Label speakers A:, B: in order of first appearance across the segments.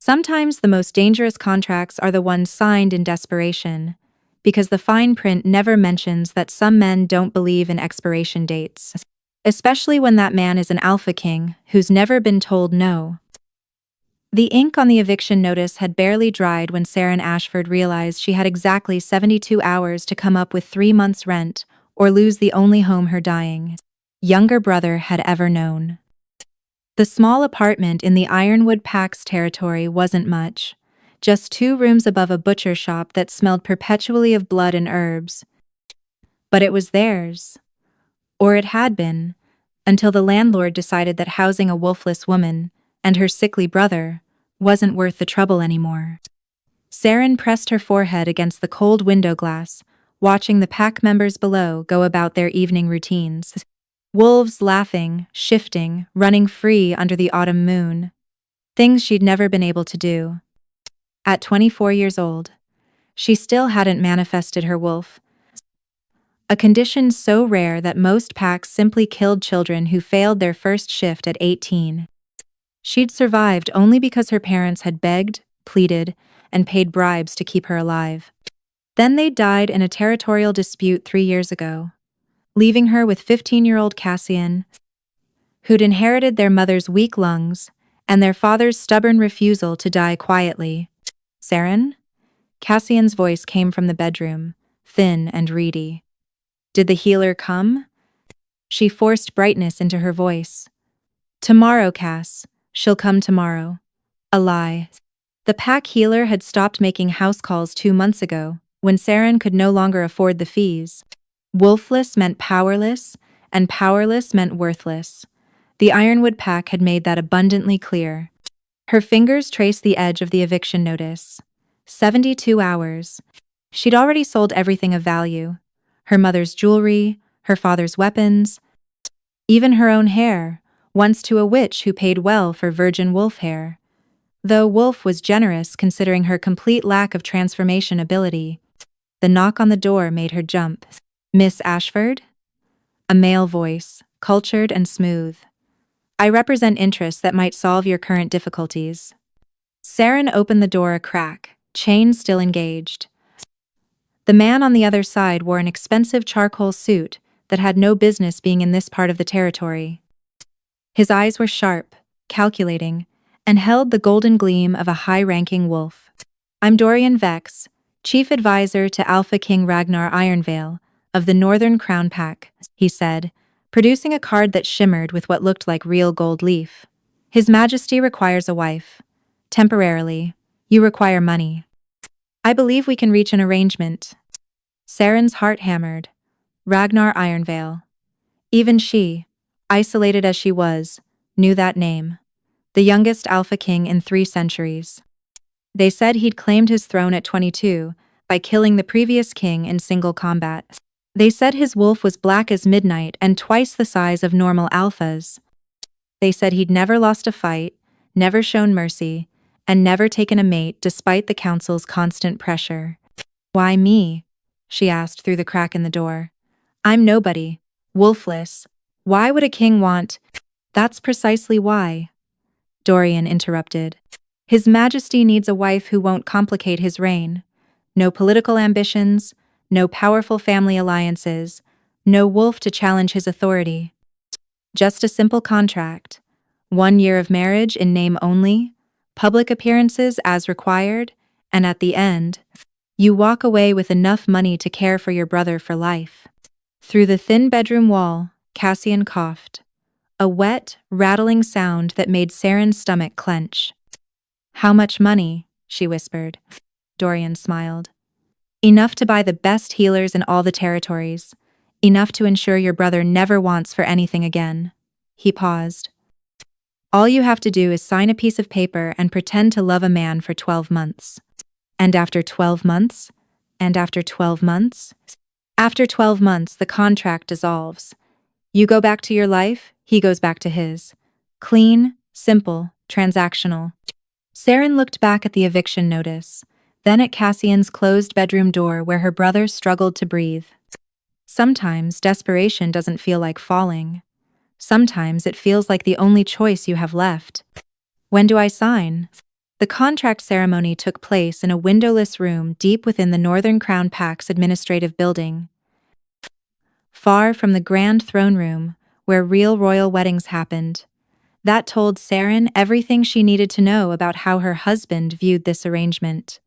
A: Sometimes the most dangerous contracts are the ones signed in desperation, because the fine print never mentions that some men don't believe in expiration dates, especially when that man is an alpha king who's never been told no. The ink on the eviction notice had barely dried when Saren Ashford realized she had exactly 72 hours to come up with 3 months' rent or lose the only home her dying younger brother had ever known. The small apartment in the Ironwood Pax territory wasn't much, just 2 rooms above a butcher shop that smelled perpetually of blood and herbs. But it was theirs. Or it had been, until the landlord decided that housing a wolfless woman and her sickly brother wasn't worth the trouble anymore. Saren pressed her forehead against the cold window glass, watching the pack members below go about their evening routines. Wolves laughing, shifting, running free under the autumn moon. Things she'd never been able to do. At 24 years old, she still hadn't manifested her wolf, a condition so rare that most packs simply killed children who failed their first shift at 18. She'd survived only because her parents had begged, pleaded, and paid bribes to keep her alive. Then they died in a territorial dispute 3 years ago, leaving her with 15-year-old Cassian, who'd inherited their mother's weak lungs and their father's stubborn refusal to die quietly. Saren? Cassian's voice came from the bedroom, thin and reedy. Did the healer come? She forced brightness into her voice. Tomorrow, Cass. She'll come tomorrow. A lie. The pack healer had stopped making house calls 2 months ago, when Saren could no longer afford the fees. Wolfless meant powerless, and powerless meant worthless. The Ironwood pack had made that abundantly clear. Her fingers traced the edge of the eviction notice. 72 hours. She'd already sold everything of value. Her mother's jewelry, her father's weapons, even her own hair, once to a witch who paid well for virgin wolf hair. Though Wolf was generous considering her complete lack of transformation ability. The knock on the door made her jump. Miss Ashford? A male voice, cultured and smooth. I represent interests that might solve your current difficulties. Saren opened the door a crack, chain still engaged. The man on the other side wore an expensive charcoal suit that had no business being in this part of the territory. His eyes were sharp, calculating, and held the golden gleam of a high-ranking wolf. I'm Dorian Vex, Chief Advisor to Alpha King Ragnar Ironvale of the Northern Crown Pack, he said, producing a card that shimmered with what looked like real gold leaf. His Majesty requires a wife. Temporarily, you require money. I believe we can reach an arrangement. Saren's heart hammered. Ragnar Ironvale. Even she, isolated as she was, knew that name. The youngest Alpha King in 3 centuries. They said he'd claimed his throne at 22 by killing the previous king in single combat. They said his wolf was black as midnight and twice the size of normal alphas. They said he'd never lost a fight, never shown mercy, and never taken a mate despite the council's constant pressure. Why me? She asked through the crack in the door. I'm nobody, wolfless. Why would a king want? That's precisely why. Dorian interrupted. His Majesty needs a wife who won't complicate his reign. No political ambitions, no powerful family alliances, no wolf to challenge his authority. Just a simple contract. 1 year of marriage in name only, public appearances as required, and at the end, you walk away with enough money to care for your brother for life. Through the thin bedroom wall, Cassian coughed. A wet, rattling sound that made Saren's stomach clench. How much money? She whispered. Dorian smiled. Enough to buy the best healers in all the territories. Enough to ensure your brother never wants for anything again. He paused. All you have to do is sign a piece of paper and pretend to love a man for 12 months. And after 12 months? And after 12 months? After 12 months, the contract dissolves. You go back to your life, he goes back to his. Clean, simple, transactional. Saren looked back at the eviction notice, then at Cassian's closed bedroom door where her brother struggled to breathe. Sometimes desperation doesn't feel like falling. Sometimes it feels like the only choice you have left. When do I sign? The contract ceremony took place in a windowless room deep within the Northern Crown Pack's administrative building, far from the grand throne room where real royal weddings happened. That told Saren everything she needed to know about how her husband viewed this arrangement.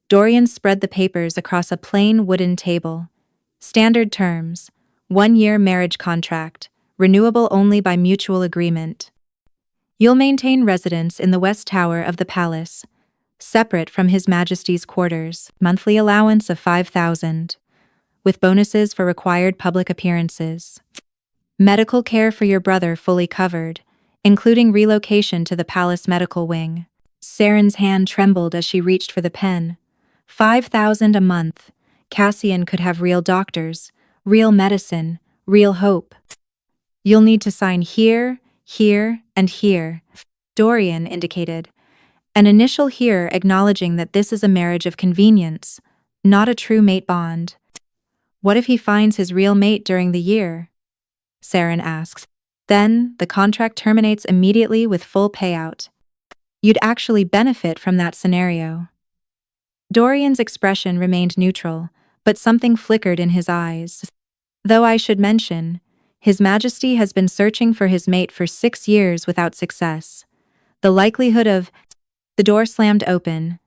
A: Dorian spread the papers across a plain wooden table. Standard terms: 1-year marriage contract, renewable only by mutual agreement. You'll maintain residence in the West Tower of the palace, separate from His Majesty's quarters, monthly allowance of 5,000, with bonuses for required public appearances. Medical care for your brother fully covered, including relocation to the palace medical wing. Saren's hand trembled as she reached for the pen. 5,000 a month. Cassian could have real doctors, real medicine, real hope. You'll need to sign here, here, and here, Dorian indicated. An initial here acknowledging that this is a marriage of convenience, not a true mate bond. What if he finds his real mate during the year? Saren asks. Then, the contract terminates immediately with full payout. You'd actually benefit from that scenario. Dorian's expression remained neutral, but something flickered in his eyes. Though I should mention, His Majesty has been searching for his mate for 6 years without success. The likelihood of... The door slammed open.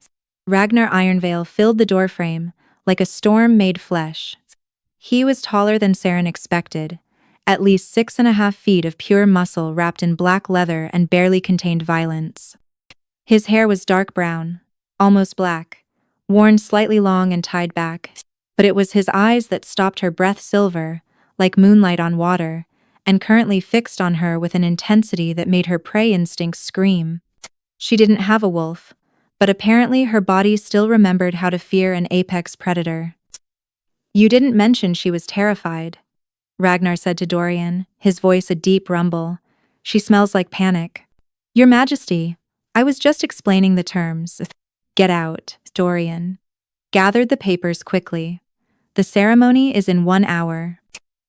A: Ragnar Ironvale filled the doorframe, like a storm made flesh. He was taller than Saren expected, at least 6.5 feet of pure muscle wrapped in black leather and barely contained violence. His hair was dark brown, almost black, worn slightly long and tied back, but it was his eyes that stopped her breath silver, like moonlight on water, and currently fixed on her with an intensity that made her prey instincts scream. She didn't have a wolf, but apparently her body still remembered how to fear an apex predator. You didn't mention she was terrified, Ragnar said to Dorian, his voice a deep rumble. She smells like panic. Your Majesty, I was just explaining the terms. Get out, Dorian gathered the papers quickly. The ceremony is in 1 hour.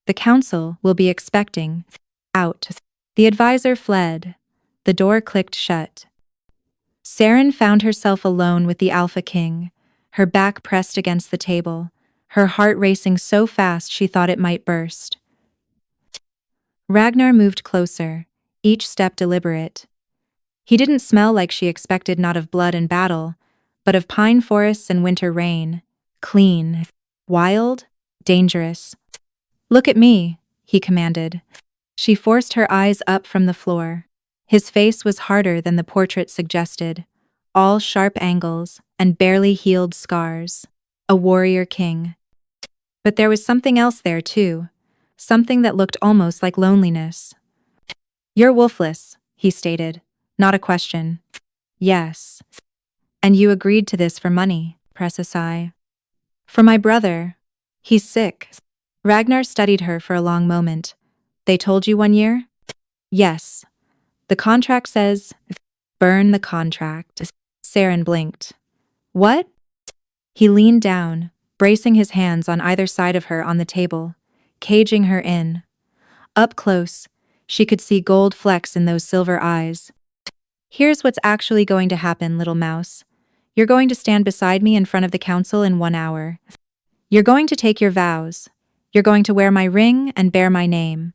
A: The council will be expecting. Out. The advisor fled. The door clicked shut. Saren found herself alone with the Alpha King, her back pressed against the table, her heart racing so fast she thought it might burst. Ragnar moved closer, each step deliberate. He didn't smell like she expected, not of blood and battle, but of pine forests and winter rain. Clean, wild, dangerous. Look at me, he commanded. She forced her eyes up from the floor. His face was harder than the portrait suggested, all sharp angles and barely healed scars. A warrior king. But there was something else there too, something that looked almost like loneliness. You're wolfless, he stated, not a question. Yes. And you agreed to this for money, press a sigh. For my brother. He's sick. Ragnar studied her for a long moment. They told you 1 year? Yes. The contract says, burn the contract. Saren blinked. What? He leaned down, bracing his hands on either side of her on the table, caging her in. Up close, she could see gold flecks in those silver eyes. Here's what's actually going to happen, little mouse. You're going to stand beside me in front of the council in 1 hour. You're going to take your vows. You're going to wear my ring and bear my name.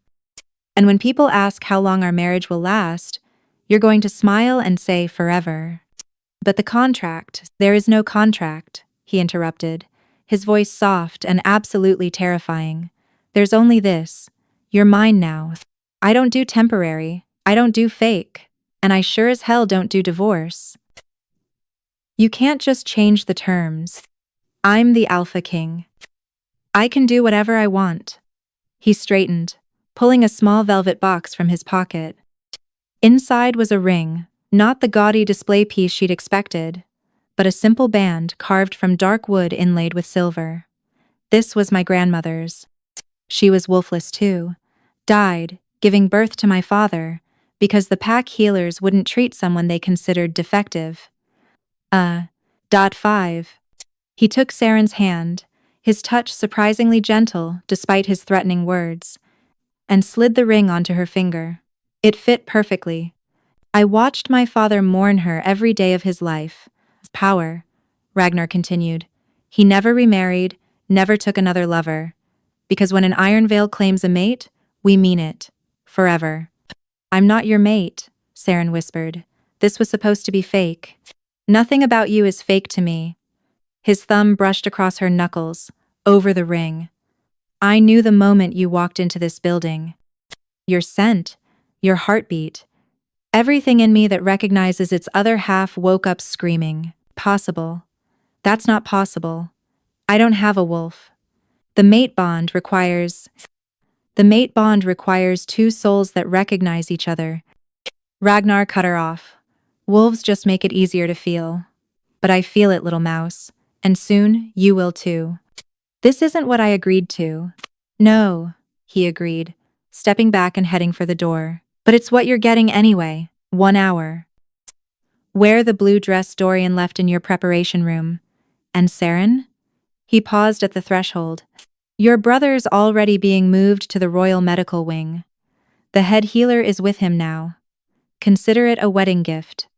A: And when people ask how long our marriage will last, you're going to smile and say forever. But the contract, there is no contract, he interrupted, his voice soft and absolutely terrifying. There's only this. You're mine now. I don't do temporary, I don't do fake, and I sure as hell don't do divorce. You can't just change the terms. I'm the Alpha King. I can do whatever I want. He straightened, pulling a small velvet box from his pocket. Inside was a ring, not the gaudy display piece she'd expected, but a simple band carved from dark wood inlaid with silver. This was my grandmother's. She was wolfless too, died, giving birth to my father, because the pack healers wouldn't treat someone they considered defective. 5. He took Saren's hand, his touch surprisingly gentle despite his threatening words, and slid the ring onto her finger. It fit perfectly. I watched my father mourn her every day of his life. Power, Ragnar continued. He never remarried, never took another lover. Because when an Ironvale claims a mate, we mean it. Forever. I'm not your mate, Saren whispered. This was supposed to be fake. Nothing about you is fake to me. His thumb brushed across her knuckles, over the ring. I knew the moment you walked into this building. Your scent, your heartbeat, everything in me that recognizes its other half woke up screaming. Possible. That's not possible. I don't have a wolf. The mate bond requires two souls that recognize each other. Ragnar cut her off. Wolves just make it easier to feel. But I feel it, little mouse. And soon, you will too. This isn't what I agreed to. No, he agreed, stepping back and heading for the door. But it's what you're getting anyway. 1 hour. Wear the blue dress Dorian left in your preparation room. And Saren? He paused at the threshold. Your brother's already being moved to the Royal Medical Wing. The head healer is with him now. Consider it a wedding gift.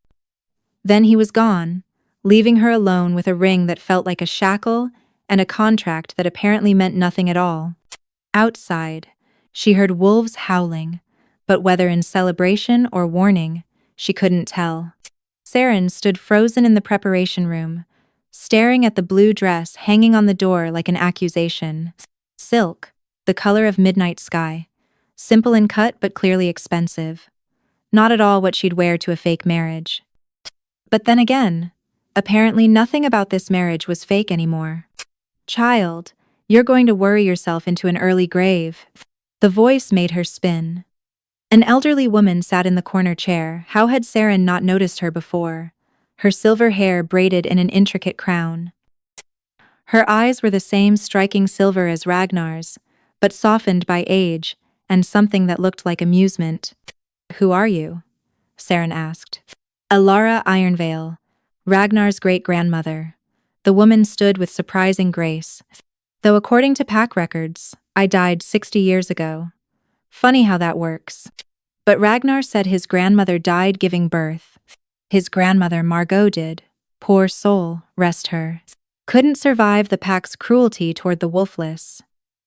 A: Then he was gone, leaving her alone with a ring that felt like a shackle and a contract that apparently meant nothing at all. Outside, she heard wolves howling, but whether in celebration or warning, she couldn't tell. Saren stood frozen in the preparation room, staring at the blue dress hanging on the door like an accusation. Silk, the color of midnight sky. Simple in cut but clearly expensive. Not at all what she'd wear to a fake marriage. But then again, apparently nothing about this marriage was fake anymore. Child, you're going to worry yourself into an early grave. The voice made her spin. An elderly woman sat in the corner chair. How had Saren not noticed her before? Her silver hair braided in an intricate crown. Her eyes were the same striking silver as Ragnar's, but softened by age and something that looked like amusement. Who are you? Saren asked. Alara Ironvale, Ragnar's great-grandmother. The woman stood with surprising grace. Though according to pack records, I died 60 years ago. Funny how that works. But Ragnar said his grandmother died giving birth. His grandmother Margot did. Poor soul, rest her. Couldn't survive the pack's cruelty toward the wolfless.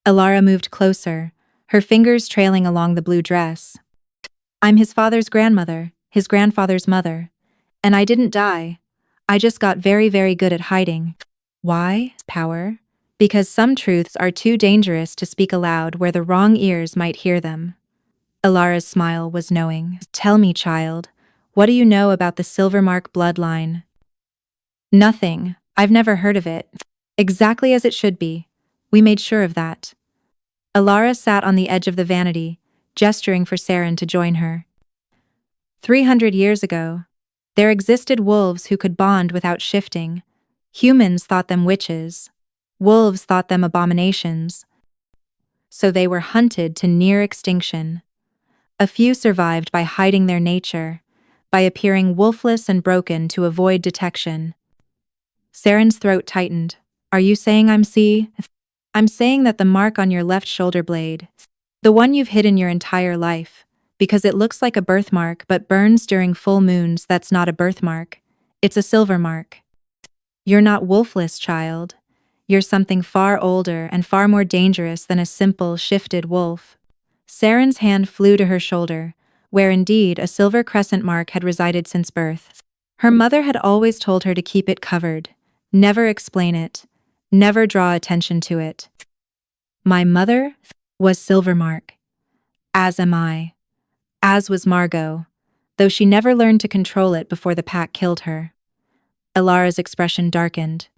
A: Alara moved closer, her fingers trailing along the blue dress. I'm his father's grandmother, his grandfather's mother. And I didn't die. I just got very, very good at hiding. Why? Power? Because some truths are too dangerous to speak aloud where the wrong ears might hear them. Alara's smile was knowing. Tell me, child, what do you know about the Silvermark bloodline? Nothing. I've never heard of it. Exactly as it should be. We made sure of that. Alara sat on the edge of the vanity, gesturing for Saren to join her. 300 years ago, there existed wolves who could bond without shifting. Humans thought them witches. Wolves thought them abominations. So they were hunted to near extinction. A few survived by hiding their nature, by appearing wolfless and broken to avoid detection. Saren's throat tightened. Are you saying I'm saying that the mark on your left shoulder blade, the one you've hidden your entire life, because it looks like a birthmark but burns during full moons, that's not a birthmark. It's a silver mark. You're not wolfless, child. You're something far older and far more dangerous than a simple, shifted wolf. Saren's hand flew to her shoulder, where indeed a silver crescent mark had resided since birth. Her mother had always told her to keep it covered, never explain it, never draw attention to it. My mother was Silvermark. As am I. As was Margot, though she never learned to control it before the pack killed her. Alara's expression darkened.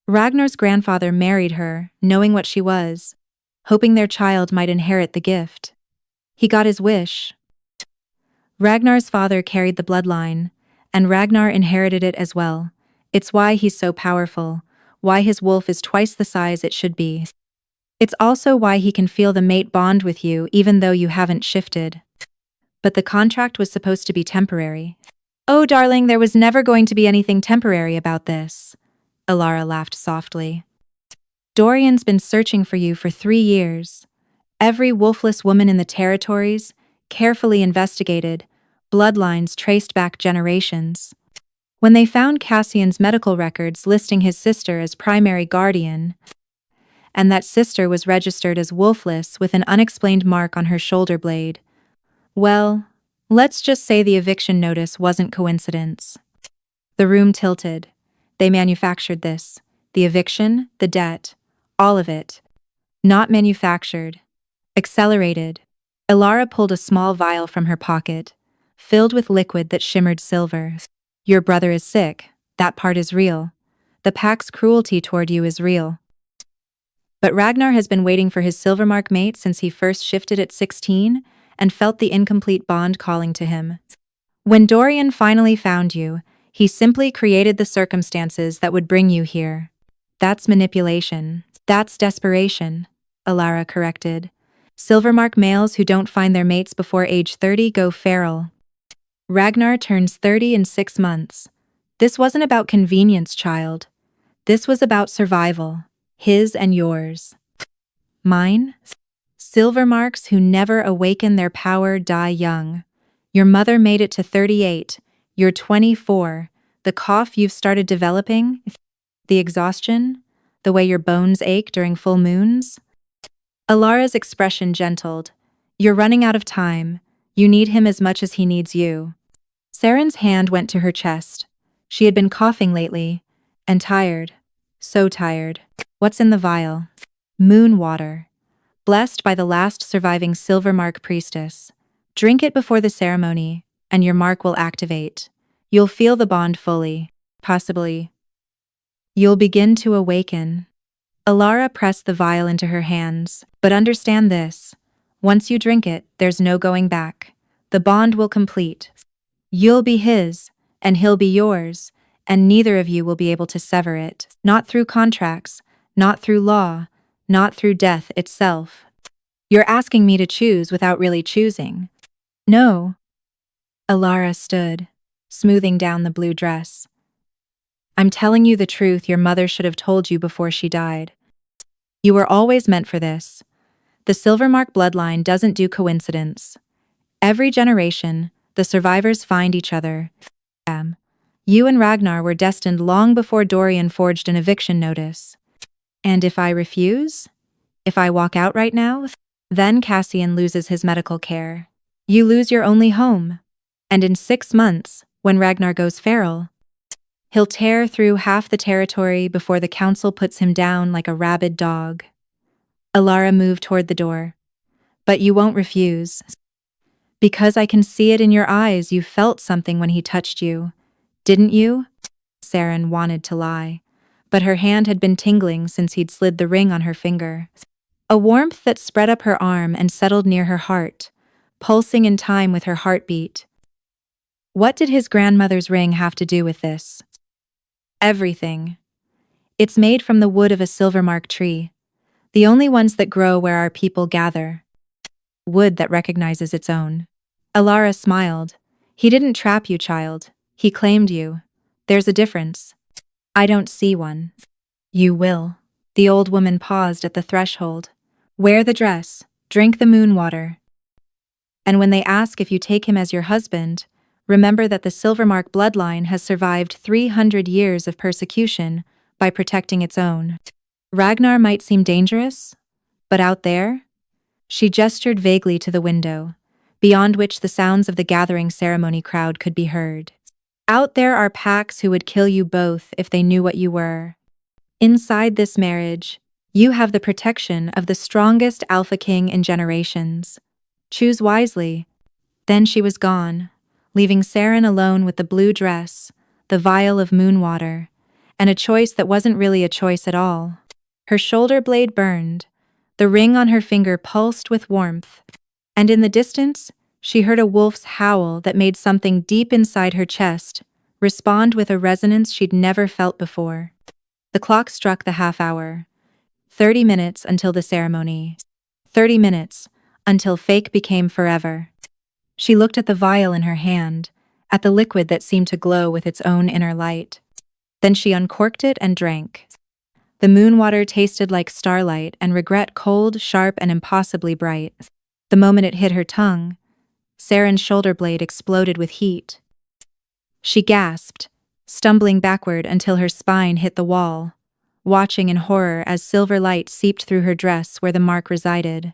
A: Ragnar's grandfather married her, knowing what she was, hoping their child might inherit the gift. He got his wish. Ragnar's father carried the bloodline, and Ragnar inherited it as well. It's why he's so powerful, why his wolf is twice the size it should be. It's also why he can feel the mate bond with you even though you haven't shifted. But the contract was supposed to be temporary. Oh, darling, there was never going to be anything temporary about this. Alara laughed softly. Dorian's been searching for you for 3 years. Every wolfless woman in the territories, carefully investigated, bloodlines traced back generations. When they found Cassian's medical records listing his sister as primary guardian, and that sister was registered as wolfless with an unexplained mark on her shoulder blade, well, let's just say the eviction notice wasn't coincidence. The room tilted. They manufactured this. The eviction, the debt, all of it. Not manufactured. Accelerated. Ilara pulled a small vial from her pocket, filled with liquid that shimmered silver. Your brother is sick. That part is real. The pack's cruelty toward you is real. But Ragnar has been waiting for his Silvermark mate since he first shifted at 16 and felt the incomplete bond calling to him. When Dorian finally found you, he simply created the circumstances that would bring you here. That's manipulation. That's desperation, Ilara corrected. Silvermark males who don't find their mates before age 30 go feral. Ragnar turns 30 in 6 months. This wasn't about convenience, child. This was about survival. His and yours. Mine? Silvermarks who never awaken their power die young. Your mother made it to 38. You're 24. The cough you've started developing? The exhaustion? The way your bones ache during full moons? Ilara's expression gentled. You're running out of time. You need him as much as he needs you. Saren's hand went to her chest. She had been coughing lately, and tired. So tired. What's in the vial? Moon water. Blessed by the last surviving Silvermark priestess. Drink it before the ceremony, and your mark will activate. You'll feel the bond fully. Possibly. You'll begin to awaken. Ilara pressed the vial into her hands, but understand this. Once you drink it, there's no going back. The bond will complete. You'll be his, and he'll be yours, and neither of you will be able to sever it. Not through contracts, not through law, not through death itself. You're asking me to choose without really choosing. No. Ilara stood, smoothing down the blue dress. I'm telling you the truth your mother should have told you before she died. You were always meant for this. The Silvermark bloodline doesn't do coincidence. Every generation, the survivors find each other. You and Ragnar were destined long before Dorian forged an eviction notice. And if I refuse? If I walk out right now? Then Cassian loses his medical care. You lose your only home. And in 6 months, when Ragnar goes feral, he'll tear through half the territory before the council puts him down like a rabid dog. Ilara moved toward the door. But you won't refuse. Because I can see it in your eyes you felt something when he touched you. Didn't you? Saren wanted to lie, but her hand had been tingling since he'd slid the ring on her finger. A warmth that spread up her arm and settled near her heart, pulsing in time with her heartbeat. What did his grandmother's ring have to do with this? Everything. It's made from the wood of a Silvermark tree, the only ones that grow where our people gather. Wood that recognizes its own. Ilara smiled. He didn't trap you, child. He claimed you. There's a difference. I don't see one. You will. The old woman paused at the threshold. Wear the dress. Drink the moon water. And when they ask if you take him as your husband, remember that the Silvermark bloodline has survived 300 years of persecution by protecting its own. Ragnar might seem dangerous, but out there? She gestured vaguely to the window, beyond which the sounds of the gathering ceremony crowd could be heard. Out there are packs who would kill you both if they knew what you were. Inside this marriage, you have the protection of the strongest Alpha King in generations. Choose wisely. Then she was gone, leaving Saren alone with the blue dress, the vial of moon water, and a choice that wasn't really a choice at all. Her shoulder blade burned, the ring on her finger pulsed with warmth, and in the distance, she heard a wolf's howl that made something deep inside her chest respond with a resonance she'd never felt before. The clock struck the half hour. 30 minutes until the ceremony. 30 minutes until fake became forever. She looked at the vial in her hand, at the liquid that seemed to glow with its own inner light. Then she uncorked it and drank. The moon water tasted like starlight and regret, cold, sharp, and impossibly bright. The moment it hit her tongue, Saren's shoulder blade exploded with heat. She gasped, stumbling backward until her spine hit the wall, watching in horror as silver light seeped through her dress where the mark resided.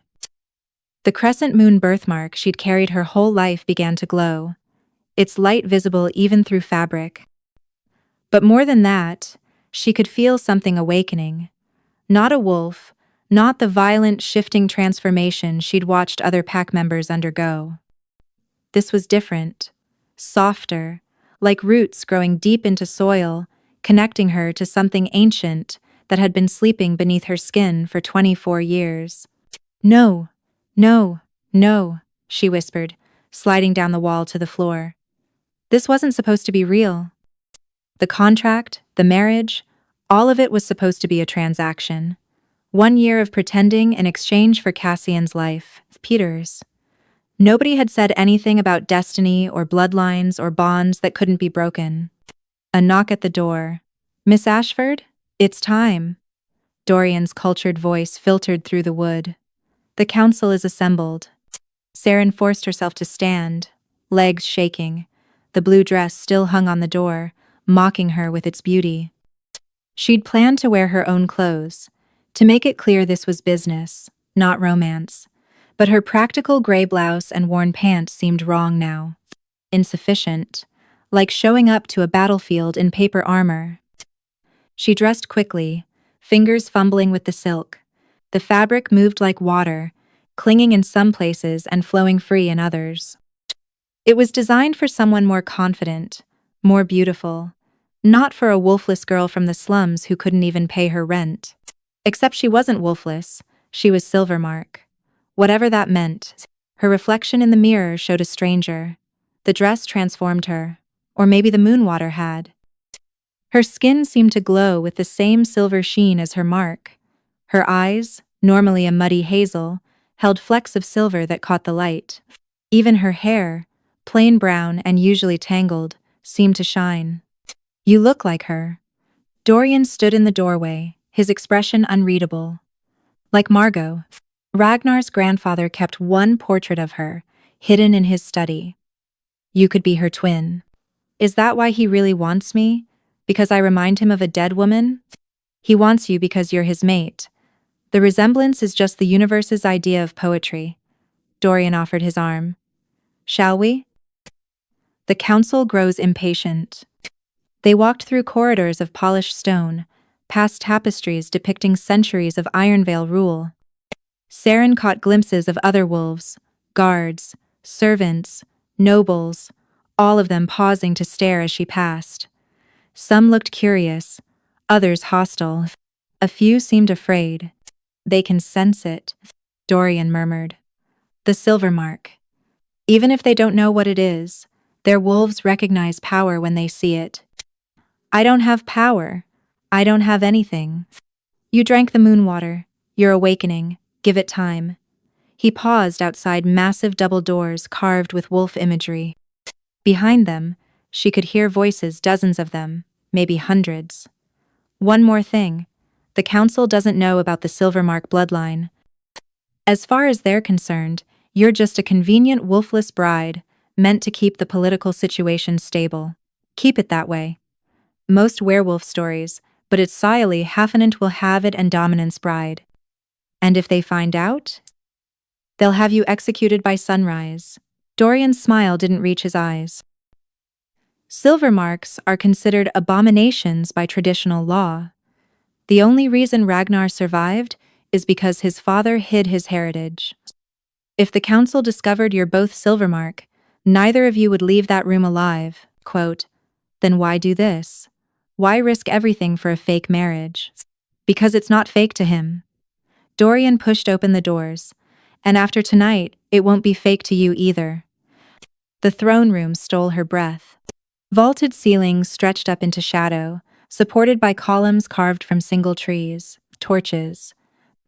A: The crescent moon birthmark she'd carried her whole life began to glow, its light visible even through fabric. But more than that, she could feel something awakening. Not a wolf, not the violent, shifting transformation she'd watched other pack members undergo. This was different, softer, like roots growing deep into soil, connecting her to something ancient that had been sleeping beneath her skin for 24 years. No, no, no, she whispered, sliding down the wall to the floor. This wasn't supposed to be real. The contract, the marriage, all of it was supposed to be a transaction. 1 year of pretending in exchange for Cassian's life, Peter's. Nobody had said anything about destiny or bloodlines or bonds that couldn't be broken. A knock at the door. "Miss Ashford? It's time." Dorian's cultured voice filtered through the wood. "The council is assembled." Saren forced herself to stand, legs shaking. The blue dress still hung on the door, mocking her with its beauty. She'd planned to wear her own clothes, to make it clear this was business, not romance. But her practical gray blouse and worn pants seemed wrong now. Insufficient, like showing up to a battlefield in paper armor. She dressed quickly, fingers fumbling with the silk. The fabric moved like water, clinging in some places and flowing free in others. It was designed for someone more confident, more beautiful, not for a wolfless girl from the slums who couldn't even pay her rent. Except she wasn't wolfless, she was Silvermark. Whatever that meant, her reflection in the mirror showed a stranger. The dress transformed her, or maybe the moonwater had. Her skin seemed to glow with the same silver sheen as her mark. Her eyes, normally a muddy hazel, held flecks of silver that caught the light. Even her hair, plain brown and usually tangled, seemed to shine. "You look like her." Dorian stood in the doorway, his expression unreadable. Like Margot, Ragnar's grandfather kept one portrait of her, hidden in his study. "You could be her twin." "Is that why he really wants me? Because I remind him of a dead woman?" "He wants you because you're his mate. The resemblance is just the universe's idea of poetry." Dorian offered his arm. "Shall we?" The council grows impatient. They walked through corridors of polished stone, past tapestries depicting centuries of Ironvale rule. Saren caught glimpses of other wolves, guards, servants, nobles, all of them pausing to stare as she passed. Some looked curious, others hostile. A few seemed afraid. "They can sense it," Dorian murmured. "The silver mark. Even if they don't know what it is, their wolves recognize power when they see it." "I don't have power. I don't have anything." "You drank the moon water. You're awakening. Give it time." He paused outside massive double doors carved with wolf imagery. Behind them, she could hear voices, dozens of them, maybe hundreds. "One more thing. The council doesn't know about the Silvermark bloodline. As far as they're concerned, you're just a convenient wolfless bride, meant to keep the political situation stable. Keep it that way. Most werewolf stories, but it's Siley Halfenant will have it and Dominance bride. And if they find out, they'll have you executed by sunrise." Dorian's smile didn't reach his eyes. Silver marks are considered abominations by traditional law. The only reason Ragnar survived is because his father hid his heritage. If the council discovered you're both Silvermark, neither of you would leave that room alive. Quote, "Then why do this? Why risk everything for a fake marriage?" "Because it's not fake to him." Dorian pushed open the doors. "And after tonight, it won't be fake to you either." The throne room stole her breath. Vaulted ceilings stretched up into shadow, supported by columns carved from single trees, torches,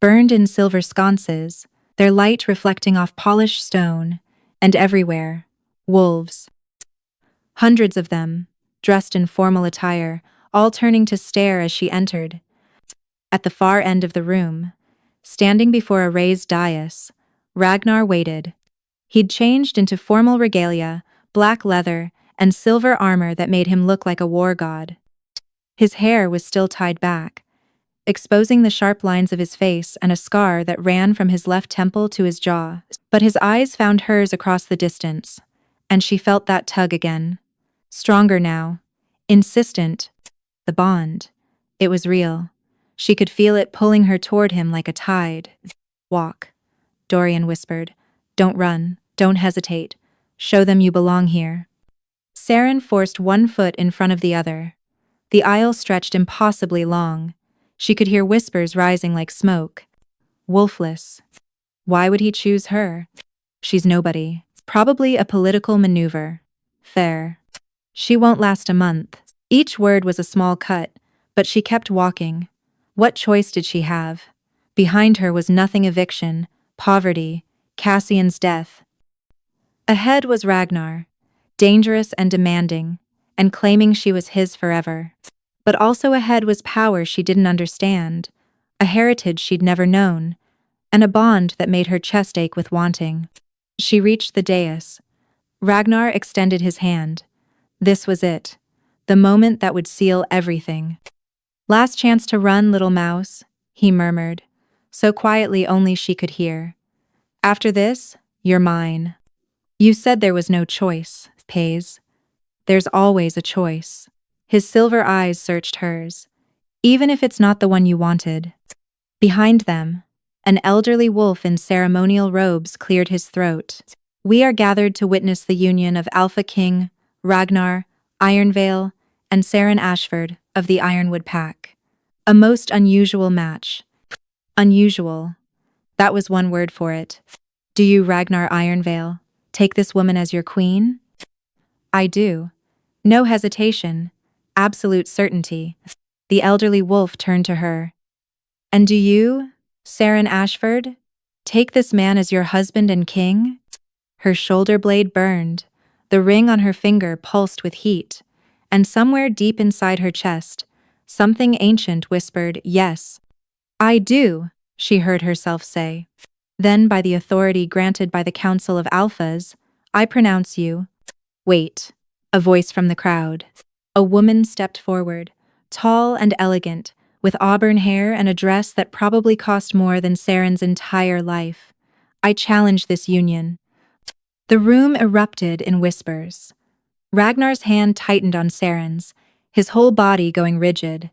A: burned in silver sconces, their light reflecting off polished stone, and everywhere, wolves. Hundreds of them, dressed in formal attire, all turning to stare as she entered. At the far end of the room, standing before a raised dais, Ragnar waited. He'd changed into formal regalia, black leather, and silver armor that made him look like a war god. His hair was still tied back, exposing the sharp lines of his face and a scar that ran from his left temple to his jaw. But his eyes found hers across the distance, and she felt that tug again. Stronger now, insistent. The bond. It was real. She could feel it pulling her toward him like a tide. Walk, Dorian whispered. Don't run, don't hesitate. Show them you belong here. Saren forced one foot in front of the other. The aisle stretched impossibly long. She could hear whispers rising like smoke. Wolfless. Why would he choose her? She's nobody. Probably a political maneuver. Fair. She won't last a month. Each word was a small cut, but she kept walking. What choice did she have? Behind her was nothing: eviction, poverty, Cassian's death. Ahead was Ragnar, dangerous and demanding, and claiming she was his forever. But also ahead was power she didn't understand, a heritage she'd never known, and a bond that made her chest ache with wanting. She reached the dais. Ragnar extended his hand. This was it, the moment that would seal everything. Last chance to run, little mouse, he murmured, so quietly only she could hear. After this, you're mine. You said there was no choice, Pays. There's always a choice. His silver eyes searched hers. Even if it's not the one you wanted. Behind them, an elderly wolf in ceremonial robes cleared his throat. We are gathered to witness the union of Alpha King, Ragnar, Ironvale, and Saren Ashford of the Ironwood Pack. A most unusual match. Unusual. That was one word for it. Do you, Ragnar Ironvale, take this woman as your queen? I do. No hesitation. Absolute certainty. The elderly wolf turned to her. And do you, Saren Ashford, take this man as your husband and king? Her shoulder blade burned. The ring on her finger pulsed with heat. And somewhere deep inside her chest, something ancient whispered, yes. I do, she heard herself say. Then, by the authority granted by the Council of Alphas, I pronounce you. Wait. A voice from the crowd. A woman stepped forward, tall and elegant, with auburn hair and a dress that probably cost more than Saren's entire life. I challenge this union. The room erupted in whispers. Ragnar's hand tightened on Saren's, his whole body going rigid.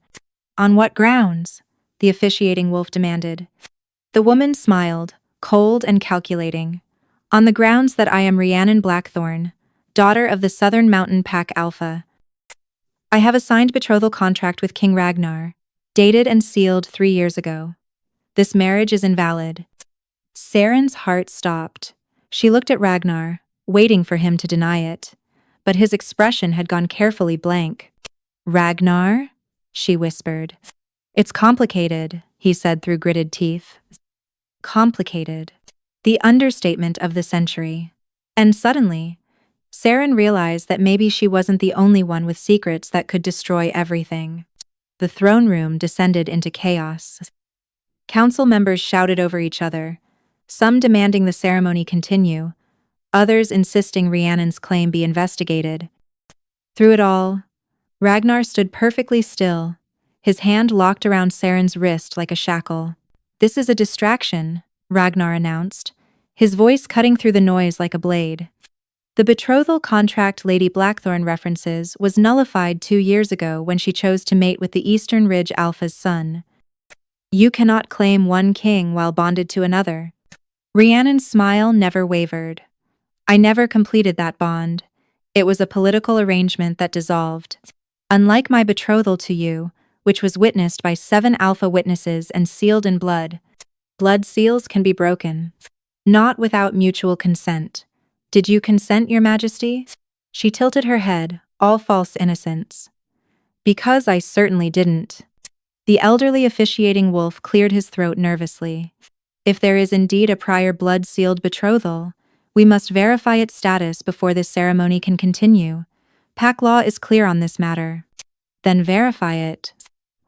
A: On what grounds? The officiating wolf demanded. The woman smiled, cold and calculating. On the grounds that I am Rhiannon Blackthorn, daughter of the Southern Mountain Pack Alpha. I have a signed betrothal contract with King Ragnar, dated and sealed 3 years ago. This marriage is invalid. Saren's heart stopped. She looked at Ragnar, waiting for him to deny it, but his expression had gone carefully blank. Ragnar? She whispered. It's complicated, he said through gritted teeth. Complicated. The understatement of the century. And suddenly, Saren realized that maybe she wasn't the only one with secrets that could destroy everything. The throne room descended into chaos. Council members shouted over each other, some demanding the ceremony continue, others insisting Rhiannon's claim be investigated. Through it all, Ragnar stood perfectly still, his hand locked around Saren's wrist like a shackle. This is a distraction, Ragnar announced, his voice cutting through the noise like a blade. The betrothal contract Lady Blackthorn references was nullified 2 years ago when she chose to mate with the Eastern Ridge Alpha's son. You cannot claim one king while bonded to another. Rhiannon's smile never wavered. I never completed that bond. It was a political arrangement that dissolved. Unlike my betrothal to you, which was witnessed by 7 Alpha witnesses and sealed in blood, blood seals can be broken. Not without mutual consent. Did you consent, Your Majesty? She tilted her head, all false innocence. Because I certainly didn't. The elderly officiating wolf cleared his throat nervously. If there is indeed a prior blood-sealed betrothal, we must verify its status before this ceremony can continue. Pack law is clear on this matter. Then verify it,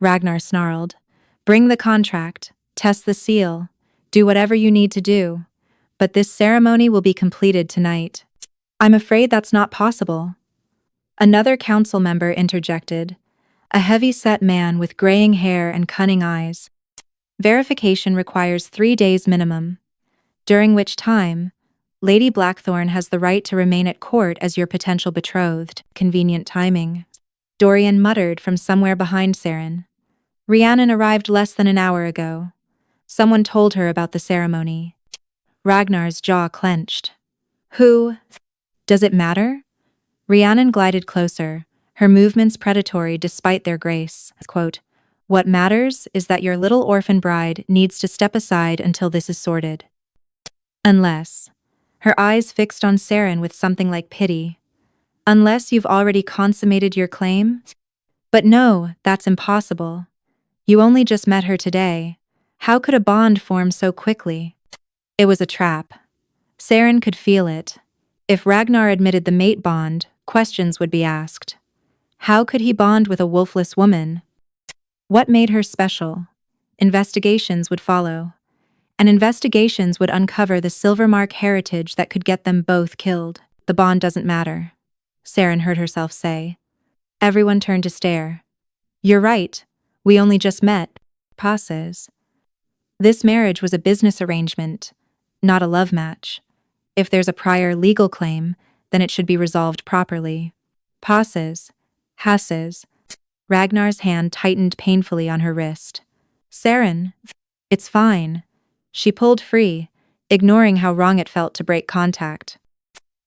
A: Ragnar snarled. Bring the contract, test the seal, do whatever you need to do. but this ceremony will be completed tonight. I'm afraid that's not possible. Another council member interjected, a heavy-set man with graying hair and cunning eyes. Verification requires 3 days minimum, during which time, Lady Blackthorn has the right to remain at court as your potential betrothed. Convenient timing. Dorian muttered from somewhere behind Saren. Rhiannon arrived less than an hour ago. Someone told her about the ceremony. Ragnar's jaw clenched. Who? Does it matter? Rhiannon glided closer, her movements predatory despite their grace. Quote, what matters is that your little orphan bride needs to step aside until this is sorted. Unless. Her eyes fixed on Saren with something like pity. Unless you've already consummated your claim? But no, that's impossible. You only just met her today. How could a bond form so quickly? It was a trap. Saren could feel it. If Ragnar admitted the mate bond, questions would be asked. How could he bond with a wolfless woman? What made her special? Investigations would follow. And investigations would uncover the Silvermark heritage that could get them both killed. The bond doesn't matter, Saren heard herself say. Everyone turned to stare. You're right. We only just met. Pa says. This marriage was a business arrangement, not a love match. If there's a prior legal claim, then it should be resolved properly. Pa says. Ha says. Ragnar's hand tightened painfully on her wrist. Saren. It's fine. She pulled free, ignoring how wrong it felt to break contact.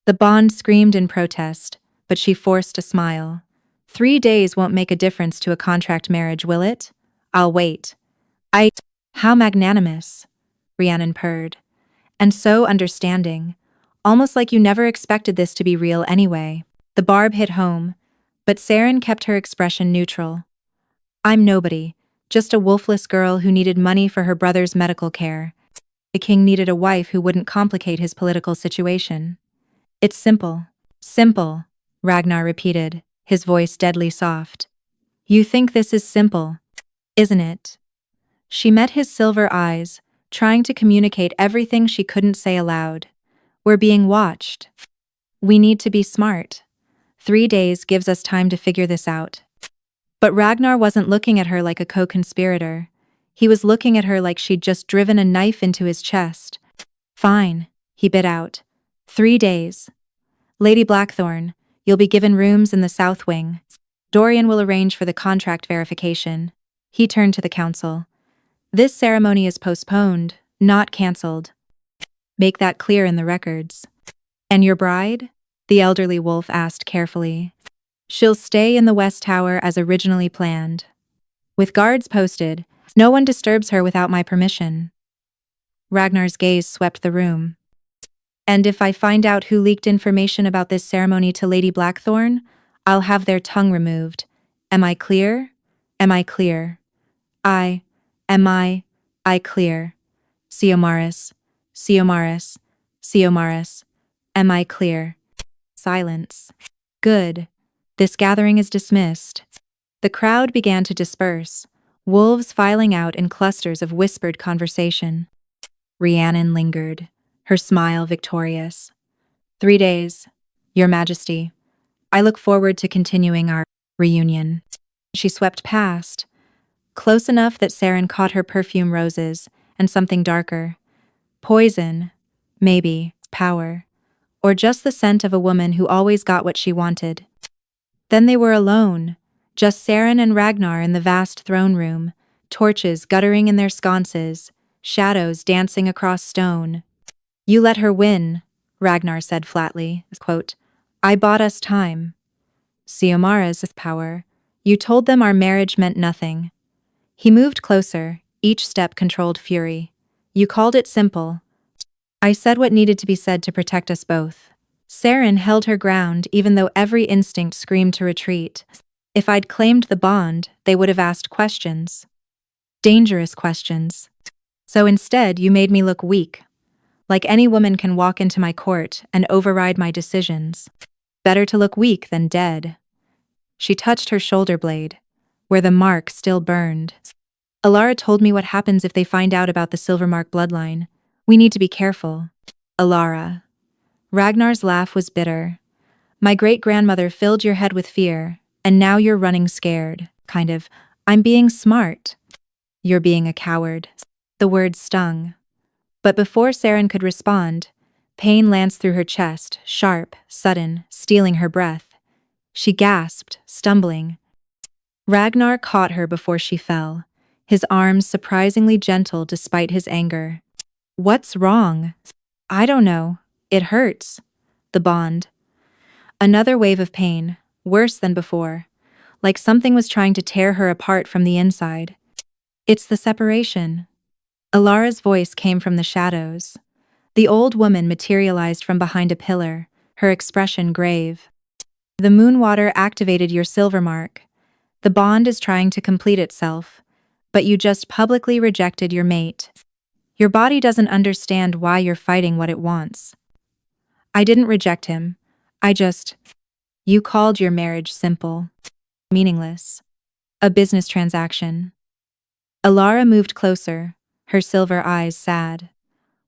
A: The bond screamed in protest, but she forced a smile. 3 days won't make a difference to a contract marriage, will it? I'll wait. How magnanimous, Rhiannon purred. And so understanding, almost like you never expected this to be real anyway. The barb hit home, but Saren kept her expression neutral. I'm nobody, just a wolfless girl who needed money for her brother's medical care. The king needed a wife who wouldn't complicate his political situation. It's simple. Simple, Ragnar repeated, his voice deadly soft. You think this is simple, isn't it? She met his silver eyes, trying to communicate everything she couldn't say aloud. We're being watched. We need to be smart. 3 days gives us time to figure this out. But Ragnar wasn't looking at her like a co-conspirator. He was looking at her like she'd just driven a knife into his chest. Fine, he bit out. 3 days. Lady Blackthorn, you'll be given rooms in the south wing. Dorian will arrange for the contract verification. He turned to the council. This ceremony is postponed, not cancelled. Make that clear in the records. And your bride? The elderly wolf asked carefully. She'll stay in the West Tower as originally planned. With guards posted, no one disturbs her without my permission. Ragnar's gaze swept the room. And if I find out who leaked information about this ceremony to Lady Blackthorn, I'll have their tongue removed. Am I clear? Am I clear? Am I clear? Siomaris, Siomaris, Siomaris. Am I clear? Silence. Good. This gathering is dismissed. The crowd began to disperse, wolves filing out in clusters of whispered conversation. Rhiannon lingered, her smile victorious. 3 days, Your Majesty. I look forward to continuing our reunion. She swept past, close enough that Saren caught her perfume roses and something darker. Poison, maybe, power, or just the scent of a woman who always got what she wanted. Then they were alone, just Saren and Ragnar in the vast throne room, torches guttering in their sconces, shadows dancing across stone. You let her win, Ragnar said flatly, quote, I bought us time. Siomaris' power. You told them our marriage meant nothing. He moved closer, each step controlled fury. You called it simple. I said what needed to be said to protect us both. Saren held her ground even though every instinct screamed to retreat. If I'd claimed the bond, they would have asked questions. Dangerous questions. So instead, you made me look weak. Like any woman can walk into my court and override my decisions. Better to look weak than dead. She touched her shoulder blade, where the mark still burned. Alara told me what happens if they find out about the Silvermark bloodline. We need to be careful. Alara. Ragnar's laugh was bitter. My great-grandmother filled your head with fear, and now you're running scared. Kind of, I'm being smart. You're being a coward. The words stung. But before Saren could respond, pain lanced through her chest, sharp, sudden, stealing her breath. She gasped, stumbling. Ragnar caught her before she fell, his arms surprisingly gentle despite his anger. What's wrong? I don't know. It hurts. The bond. Another wave of pain, worse than before, like something was trying to tear her apart from the inside. It's the separation. Alara's voice came from the shadows. The old woman materialized from behind a pillar, her expression grave. The moon water activated your silver mark. The bond is trying to complete itself, but you just publicly rejected your mate. Your body doesn't understand why you're fighting what it wants. I didn't reject him. You called your marriage simple, meaningless, a business transaction. Alara moved closer, her silver eyes sad.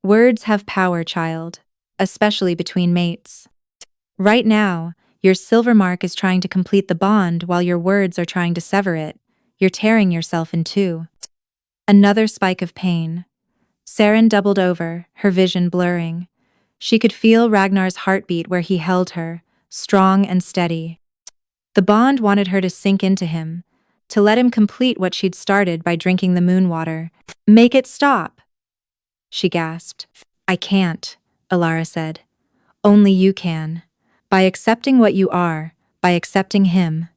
A: Words have power, child, especially between mates. Right now, your silver mark is trying to complete the bond while your words are trying to sever it. You're tearing yourself in two. Another spike of pain. Saren doubled over, her vision blurring. She could feel Ragnar's heartbeat where he held her, strong and steady. The bond wanted her to sink into him, to let him complete what she'd started by drinking the moon water. Make it stop! She gasped. I can't, Alara said. Only you can. By accepting what you are, by accepting him.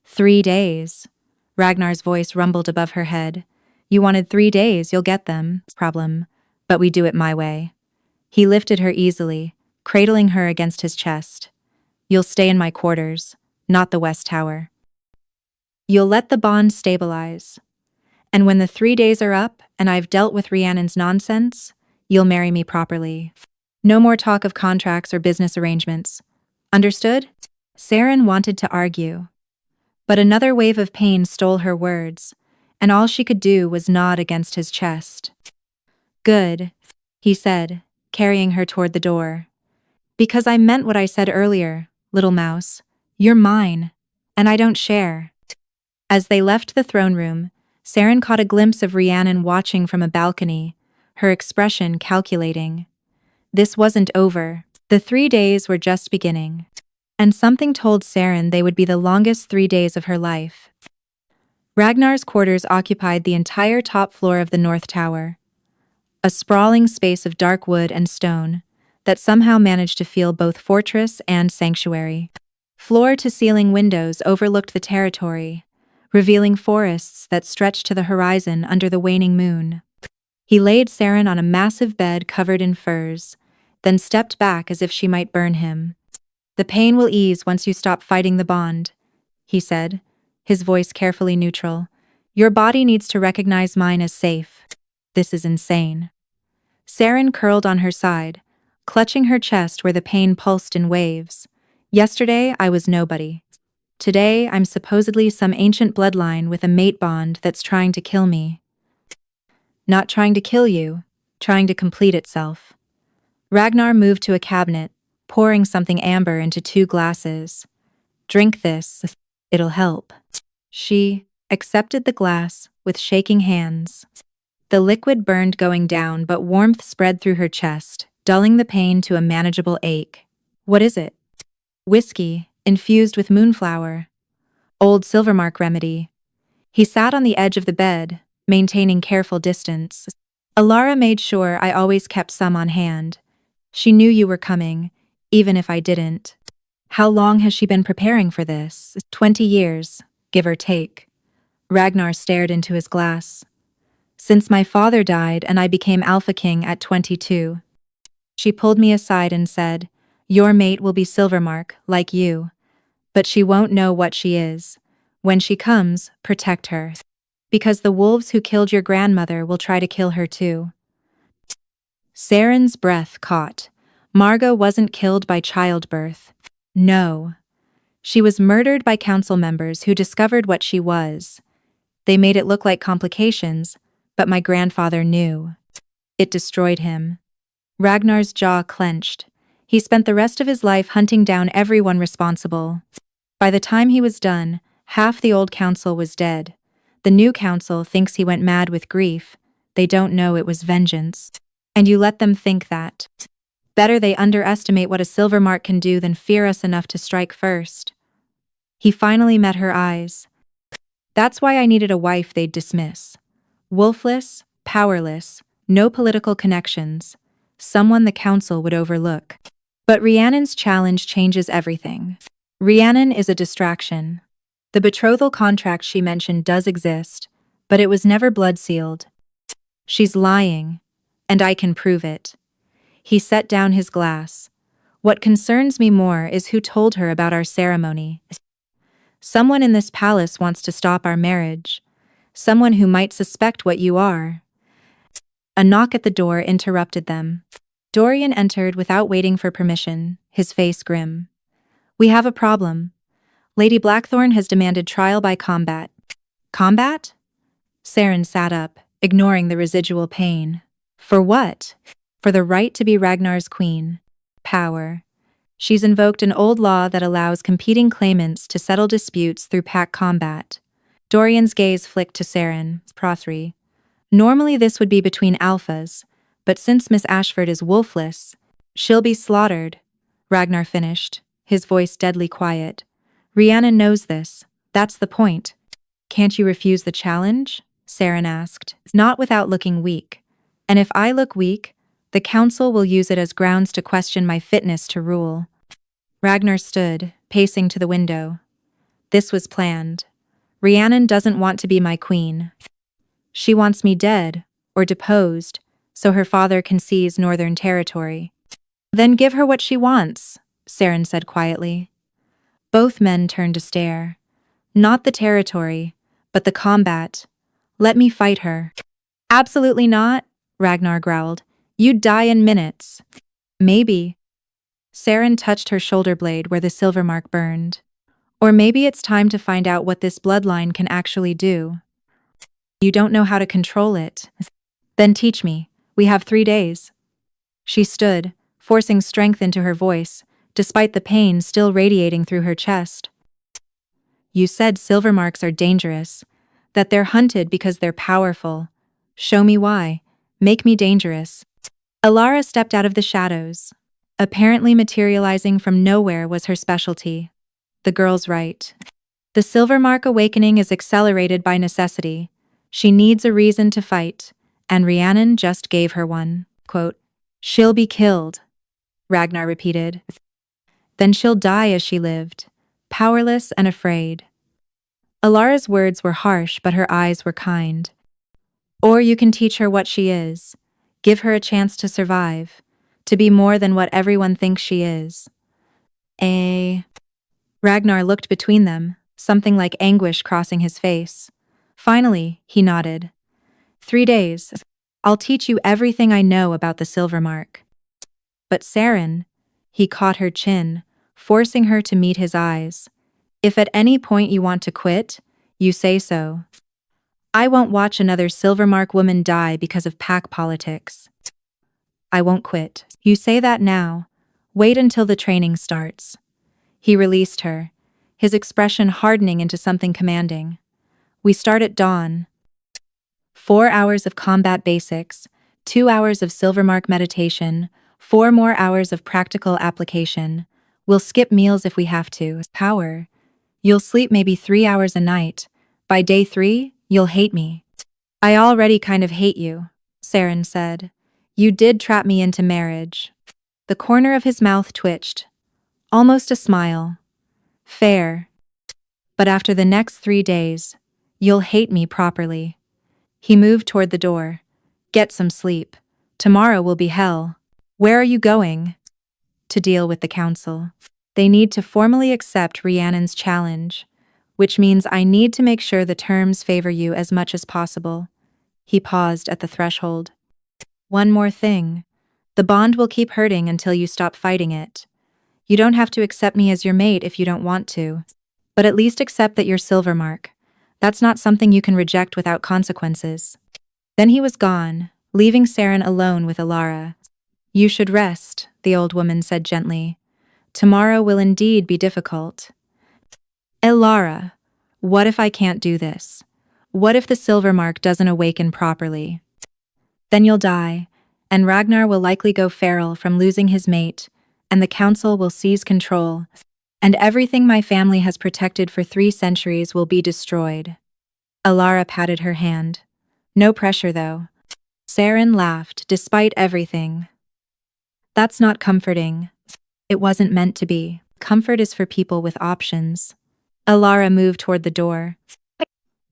A: 3 days. Ragnar's voice rumbled above her head. You wanted 3 days, you'll get them. Problem. But we do it my way. He lifted her easily, cradling her against his chest. You'll stay in my quarters, not the West Tower. You'll let the bond stabilize. And when the 3 days are up and I've dealt with Rhiannon's nonsense, you'll marry me properly. No more talk of contracts or business arrangements. Understood? Saren wanted to argue. But another wave of pain stole her words, and all she could do was nod against his chest. Good, he said, carrying her toward the door. Because I meant what I said earlier, little mouse. You're mine, and I don't share. As they left the throne room, Saren caught a glimpse of Rhiannon watching from a balcony, her expression calculating. This wasn't over. The 3 days were just beginning. And something told Saren they would be the longest 3 days of her life. Ragnar's quarters occupied the entire top floor of the North Tower. A sprawling space of dark wood and stone that somehow managed to feel both fortress and sanctuary. Floor-to-ceiling windows overlooked the territory, revealing forests that stretched to the horizon under the waning moon. He laid Saren on a massive bed covered in furs, then stepped back as if she might burn him. The pain will ease once you stop fighting the bond, he said, his voice carefully neutral. Your body needs to recognize mine as safe. This is insane. Saren curled on her side, clutching her chest where the pain pulsed in waves. Yesterday, I was nobody. Today, I'm supposedly some ancient bloodline with a mate bond that's trying to kill me. Not trying to kill you, trying to complete itself. Ragnar moved to a cabinet, pouring something amber into 2 glasses. Drink this, it'll help. She accepted the glass with shaking hands. The liquid burned going down, but warmth spread through her chest, dulling the pain to a manageable ache. What is it? Whiskey, infused with moonflower. Old Silvermark remedy. He sat on the edge of the bed, maintaining careful distance. Alara made sure I always kept some on hand. She knew you were coming, even if I didn't. How long has she been preparing for this? 20 years, give or take. Ragnar stared into his glass. Since my father died and I became Alpha King at 22. She pulled me aside and said, your mate will be Silvermark, like you. But she won't know what she is. When she comes, protect her. Because the wolves who killed your grandmother will try to kill her too. Saren's breath caught. Margot wasn't killed by childbirth. No. She was murdered by council members who discovered what she was. They made it look like complications, but my grandfather knew. It destroyed him. Ragnar's jaw clenched. He spent the rest of his life hunting down everyone responsible. By the time he was done, half the old council was dead. The new council thinks he went mad with grief. They don't know it was vengeance. And you let them think that. Better they underestimate what a silver mark can do than fear us enough to strike first. He finally met her eyes. That's why I needed a wife they'd dismiss. Wolfless, powerless, no political connections. Someone the council would overlook. But Rhiannon's challenge changes everything. Rhiannon is a distraction. The betrothal contract she mentioned does exist, but it was never blood-sealed. She's lying, and I can prove it. He set down his glass. What concerns me more is who told her about our ceremony. Someone in this palace wants to stop our marriage. Someone who might suspect what you are. A knock at the door interrupted them. Dorian entered without waiting for permission, his face grim. We have a problem. Lady Blackthorn has demanded trial by combat. Combat? Saren sat up, ignoring the residual pain. For what? For the right to be Ragnar's queen. Power. She's invoked an old law that allows competing claimants to settle disputes through pack combat. Dorian's gaze flicked to Saren, Prothry. Normally this would be between alphas, but since Miss Ashford is wolfless, she'll be slaughtered. Ragnar finished, his voice deadly quiet. Rhiannon knows this. That's the point. Can't you refuse the challenge? Saren asked, not without looking weak. And if I look weak, the council will use it as grounds to question my fitness to rule. Ragnar stood, pacing to the window. This was planned. Rhiannon doesn't want to be my queen. She wants me dead, or deposed, so her father can seize Northern territory. Then give her what she wants, Saren said quietly. Both men turned to stare. Not the territory, but the combat. Let me fight her. Absolutely not, Ragnar growled. You'd die in minutes. Maybe. Saren touched her shoulder blade where the silver mark burned. Or maybe it's time to find out what this bloodline can actually do. You don't know how to control it. Then teach me. We have 3 days. She stood, forcing strength into her voice, despite the pain still radiating through her chest. You said silver marks are dangerous, that they're hunted because they're powerful. Show me why. Make me dangerous. Alara stepped out of the shadows. Apparently materializing from nowhere was her specialty. The girl's right. The silver mark awakening is accelerated by necessity. She needs a reason to fight, and Rhiannon just gave her one. Quote, she'll be killed, Ragnar repeated. Then she'll die as she lived, powerless and afraid. Alara's words were harsh, but her eyes were kind. Or you can teach her what she is, give her a chance to survive, to be more than what everyone thinks she is. Ragnar looked between them, something like anguish crossing his face. Finally, he nodded. 3 days. I'll teach you everything I know about the silver mark. But Saren, he caught her chin, forcing her to meet his eyes. If at any point you want to quit, you say so. I won't watch another silver mark woman die because of pack politics. I won't quit. You say that now. Wait until the training starts. He released her, his expression hardening into something commanding. We start at dawn. 4 hours of combat basics, 2 hours of silvermark meditation, 4 more hours of practical application. We'll skip meals if we have to. Power. You'll sleep maybe 3 hours a night. By day 3, you'll hate me. I already kind of hate you, Saren said. You did trap me into marriage. The corner of his mouth twitched. Almost a smile. Fair. But after the next 3 days, you'll hate me properly. He moved toward the door. Get some sleep. Tomorrow will be hell. Where are you going? To deal with the council. They need to formally accept Rhiannon's challenge, which means I need to make sure the terms favor you as much as possible. He paused at the threshold. One more thing. The bond will keep hurting until you stop fighting it. You don't have to accept me as your mate if you don't want to, but at least accept that you're Silvermark. That's not something you can reject without consequences. Then he was gone, leaving Saren alone with Alara. You should rest, the old woman said gently. Tomorrow will indeed be difficult. Elara, what if I can't do this? What if the silver mark doesn't awaken properly? Then you'll die, and Ragnar will likely go feral from losing his mate, and the council will seize control, and everything my family has protected for 3 centuries will be destroyed. Elara patted her hand. No pressure, though. Saren laughed, despite everything. That's not comforting. It wasn't meant to be. Comfort is for people with options. Elara moved toward the door.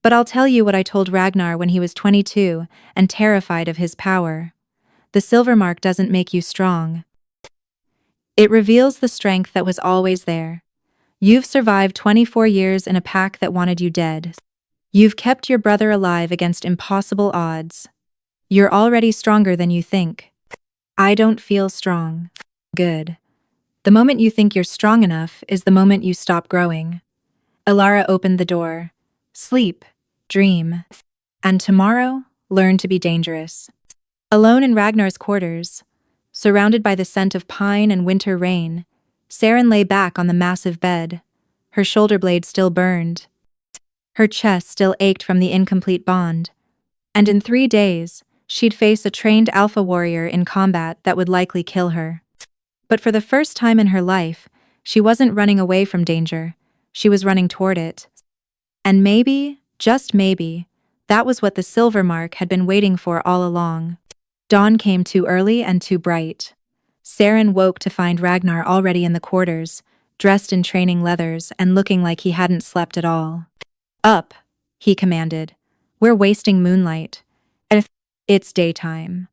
A: But I'll tell you what I told Ragnar when he was 22 and terrified of his power. The silver mark doesn't make you strong. It reveals the strength that was always there. You've survived 24 years in a pack that wanted you dead. You've kept your brother alive against impossible odds. You're already stronger than you think. I don't feel strong. Good. The moment you think you're strong enough is the moment you stop growing. Elara opened the door. Sleep, dream, and tomorrow, learn to be dangerous. Alone in Ragnar's quarters, surrounded by the scent of pine and winter rain, Saren lay back on the massive bed. Her shoulder blade still burned. Her chest still ached from the incomplete bond. And in 3 days, she'd face a trained alpha warrior in combat that would likely kill her. But for the first time in her life, she wasn't running away from danger. She was running toward it. And maybe, just maybe, that was what the silver mark had been waiting for all along. Dawn came too early and too bright. Saren woke to find Ragnar already in the quarters, dressed in training leathers and looking like he hadn't slept at all. Up, he commanded. We're wasting moonlight. It's daytime.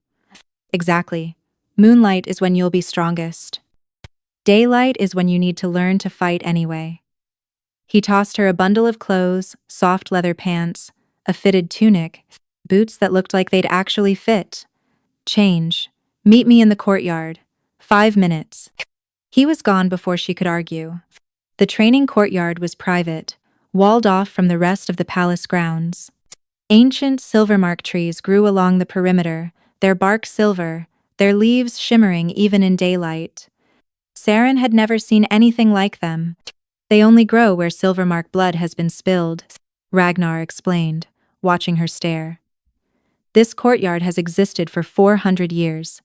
A: Exactly. Moonlight is when you'll be strongest. Daylight is when you need to learn to fight anyway. He tossed her a bundle of clothes, soft leather pants, a fitted tunic, boots that looked like they'd actually fit. Change. Meet me in the courtyard. 5 minutes. He was gone before she could argue. The training courtyard was private, walled off from the rest of the palace grounds. Ancient silvermark trees grew along the perimeter, their bark silver, their leaves shimmering even in daylight. Saren had never seen anything like them. They only grow where silvermark blood has been spilled, Ragnar explained, watching her stare. This courtyard has existed for 400 years.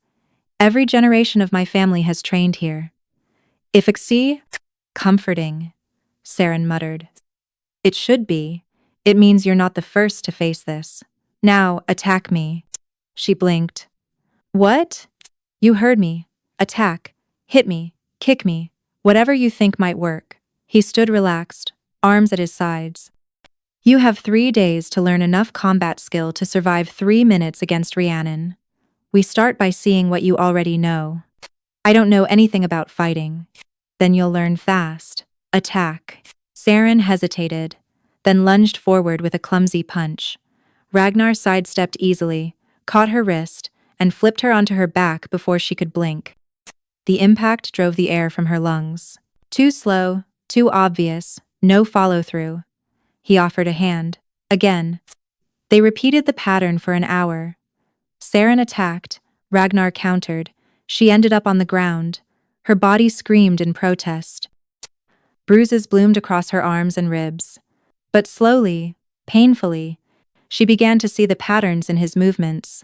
A: Every generation of my family has trained here. If see, comforting, Saren muttered. It should be. It means you're not the first to face this. Now, attack me. She blinked. What? You heard me. Attack. Hit me. Kick me. Whatever you think might work. He stood relaxed, arms at his sides. You have 3 days to learn enough combat skill to survive 3 minutes against Rhiannon. We start by seeing what you already know. I don't know anything about fighting. Then you'll learn fast. Attack. Saren hesitated, then lunged forward with a clumsy punch. Ragnar sidestepped easily, caught her wrist, and flipped her onto her back before she could blink. The impact drove the air from her lungs. Too slow, too obvious, no follow-through. He offered a hand. Again. They repeated the pattern for an hour. Saren attacked, Ragnar countered. She ended up on the ground. Her body screamed in protest. Bruises bloomed across her arms and ribs. But slowly, painfully, she began to see the patterns in his movements.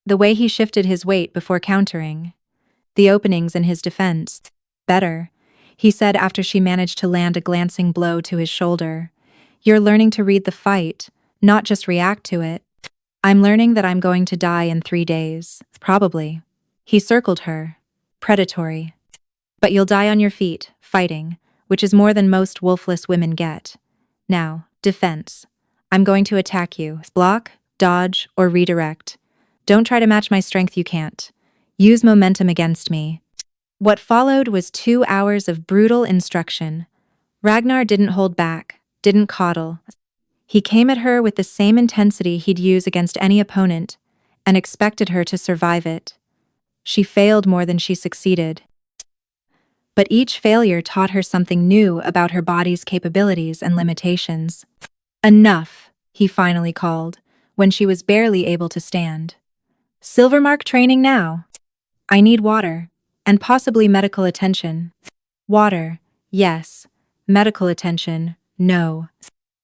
A: The way he shifted his weight before countering. The openings in his defense. Better, he said after she managed to land a glancing blow to his shoulder. You're learning to read the fight, not just react to it. I'm learning that I'm going to die in 3 days. Probably. He circled her. Predatory. But you'll die on your feet, fighting, which is more than most wolfless women get. Now, defense. I'm going to attack you. Block, dodge, or redirect. Don't try to match my strength, you can't. Use momentum against me. What followed was 2 hours of brutal instruction. Ragnar didn't hold back, didn't coddle. He came at her with the same intensity he'd use against any opponent, and expected her to survive it. She failed more than she succeeded. But each failure taught her something new about her body's capabilities and limitations. Enough, he finally called, when she was barely able to stand. Silvermark training now. I need water, and possibly medical attention. Water, yes. Medical attention, no.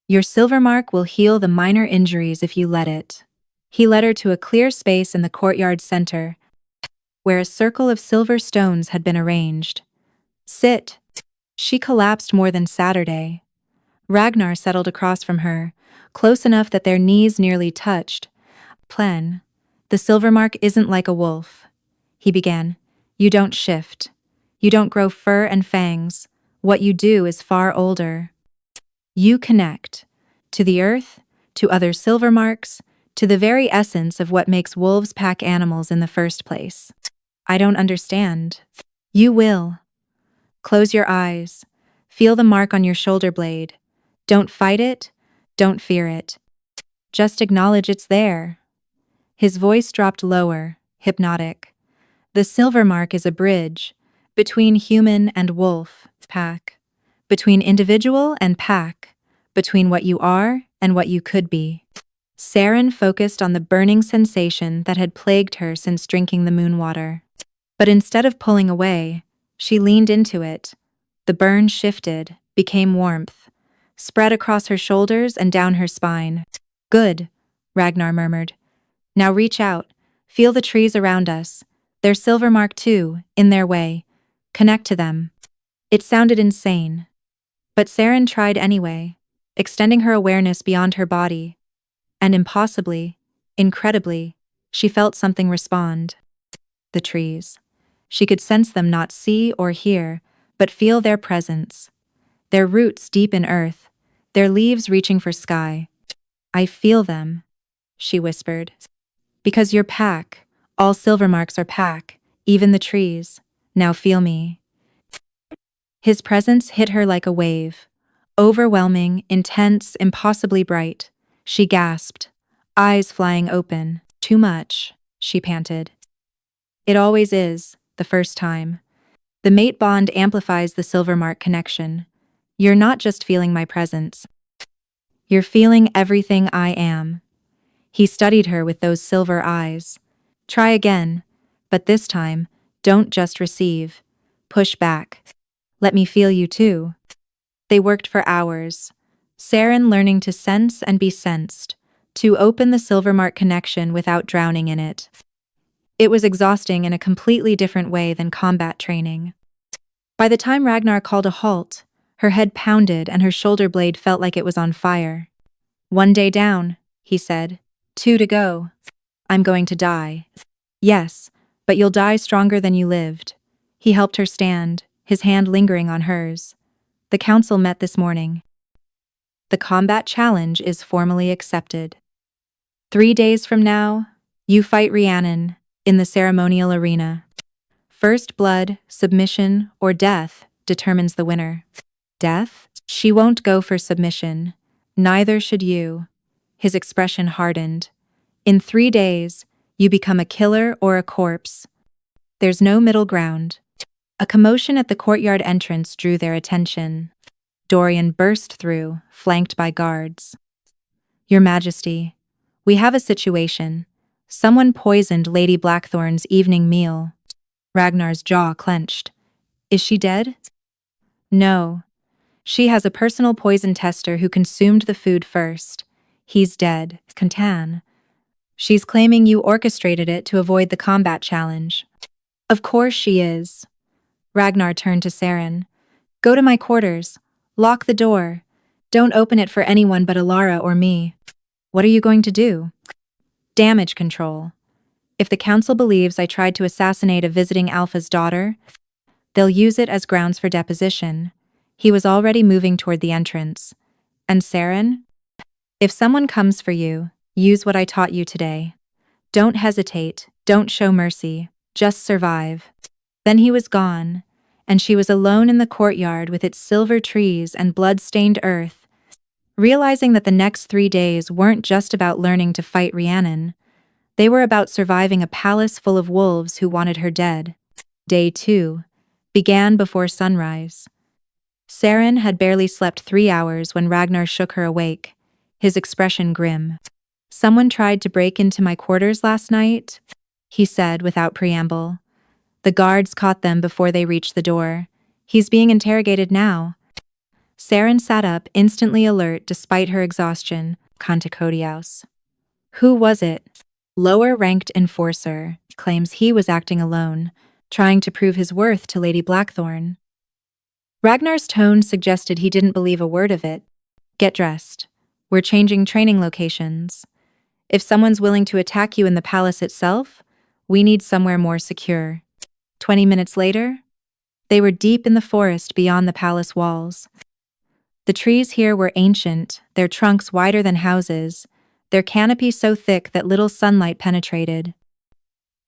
A: Your silver mark will heal the minor injuries if you let it. He led her to a clear space in the courtyard center, where a circle of silver stones had been arranged. Sit. She collapsed more than Saturday. Ragnar settled across from her, close enough that their knees nearly touched. Plen, the silver mark isn't like a wolf. He began. You don't shift. You don't grow fur and fangs. What you do is far older. You connect. To the earth, to other silver marks, to the very essence of what makes wolves pack animals in the first place. I don't understand. You will. Close your eyes. Feel the mark on your shoulder blade. Don't fight it. Don't fear it. Just acknowledge it's there. His voice dropped lower, hypnotic. The silver mark is a bridge between human and wolf, pack, between individual and pack, between what you are and what you could be. Saren focused on the burning sensation that had plagued her since drinking the moon water. But instead of pulling away, she leaned into it. The burn shifted, became warmth, spread across her shoulders and down her spine. Good, Ragnar murmured. Now reach out, feel the trees around us. They're silver mark too, in their way. Connect to them. It sounded insane. But Saren tried anyway, extending her awareness beyond her body. And impossibly, incredibly, she felt something respond. The trees. She could sense them, not see or hear, but feel their presence. Their roots deep in earth, their leaves reaching for sky. I feel them, she whispered. Because you're pack, all silver marks are pack, even the trees. Now feel me. His presence hit her like a wave. Overwhelming, intense, impossibly bright. She gasped, eyes flying open. Too much, she panted. It always is, the first time. The mate bond amplifies the silver mark connection. You're not just feeling my presence. You're feeling everything I am. He studied her with those silver eyes. Try again, but this time, don't just receive. Push back. Let me feel you too. They worked for hours. Saren learning to sense and be sensed, to open the silver mark connection without drowning in it. It was exhausting in a completely different way than combat training. By the time Ragnar called a halt, her head pounded and her shoulder blade felt like it was on fire. 1 day down, he said. 2 to go. I'm going to die. Yes, but you'll die stronger than you lived. He helped her stand, his hand lingering on hers. The council met this morning. The combat challenge is formally accepted. 3 days from now, you fight Rhiannon in the ceremonial arena. First blood, submission, or death determines the winner. Death? She won't go for submission. Neither should you. His expression hardened. In 3 days, you become a killer or a corpse. There's no middle ground. A commotion at the courtyard entrance drew their attention. Dorian burst through, flanked by guards. Your Majesty, we have a situation. Someone poisoned Lady Blackthorn's evening meal. Ragnar's jaw clenched. Is she dead? No. She has a personal poison tester who consumed the food first. He's dead. Kantan. She's claiming you orchestrated it to avoid the combat challenge. Of course she is. Ragnar turned to Saren. Go to my quarters. Lock the door. Don't open it for anyone but Alara or me. What are you going to do? Damage control. If the council believes I tried to assassinate a visiting Alpha's daughter, they'll use it as grounds for deposition. He was already moving toward the entrance. And Saren? If someone comes for you, use what I taught you today. Don't hesitate, don't show mercy, just survive. Then he was gone, and she was alone in the courtyard with its silver trees and blood-stained earth, realizing that the next 3 days weren't just about learning to fight Rhiannon. They were about surviving a palace full of wolves who wanted her dead. Day 2 began before sunrise. Saren had barely slept 3 hours when Ragnar shook her awake, his expression grim. Someone tried to break into my quarters last night, he said without preamble. The guards caught them before they reached the door. He's being interrogated now. Saren sat up, instantly alert despite her exhaustion. Conticodiaus. Who was it? Lower-ranked enforcer claims he was acting alone, trying to prove his worth to Lady Blackthorn. Ragnar's tone suggested he didn't believe a word of it. Get dressed. We're changing training locations. If someone's willing to attack you in the palace itself, we need somewhere more secure. 20 minutes later, they were deep in the forest beyond the palace walls. The trees here were ancient, their trunks wider than houses, their canopy so thick that little sunlight penetrated.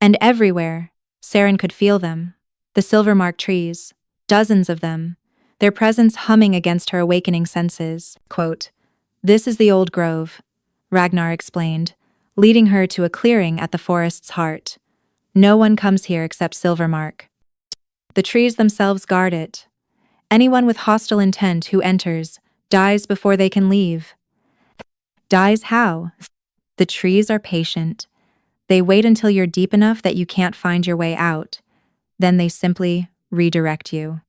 A: And everywhere, Saren could feel them. The silver-marked trees, dozens of them, their presence humming against her awakening senses. Quote, "This is the old grove," Ragnar explained, leading her to a clearing at the forest's heart. No one comes here except Silvermark. The trees themselves guard it. Anyone with hostile intent who enters dies before they can leave. Dies how? The trees are patient. They wait until you're deep enough that you can't find your way out. Then they simply redirect you.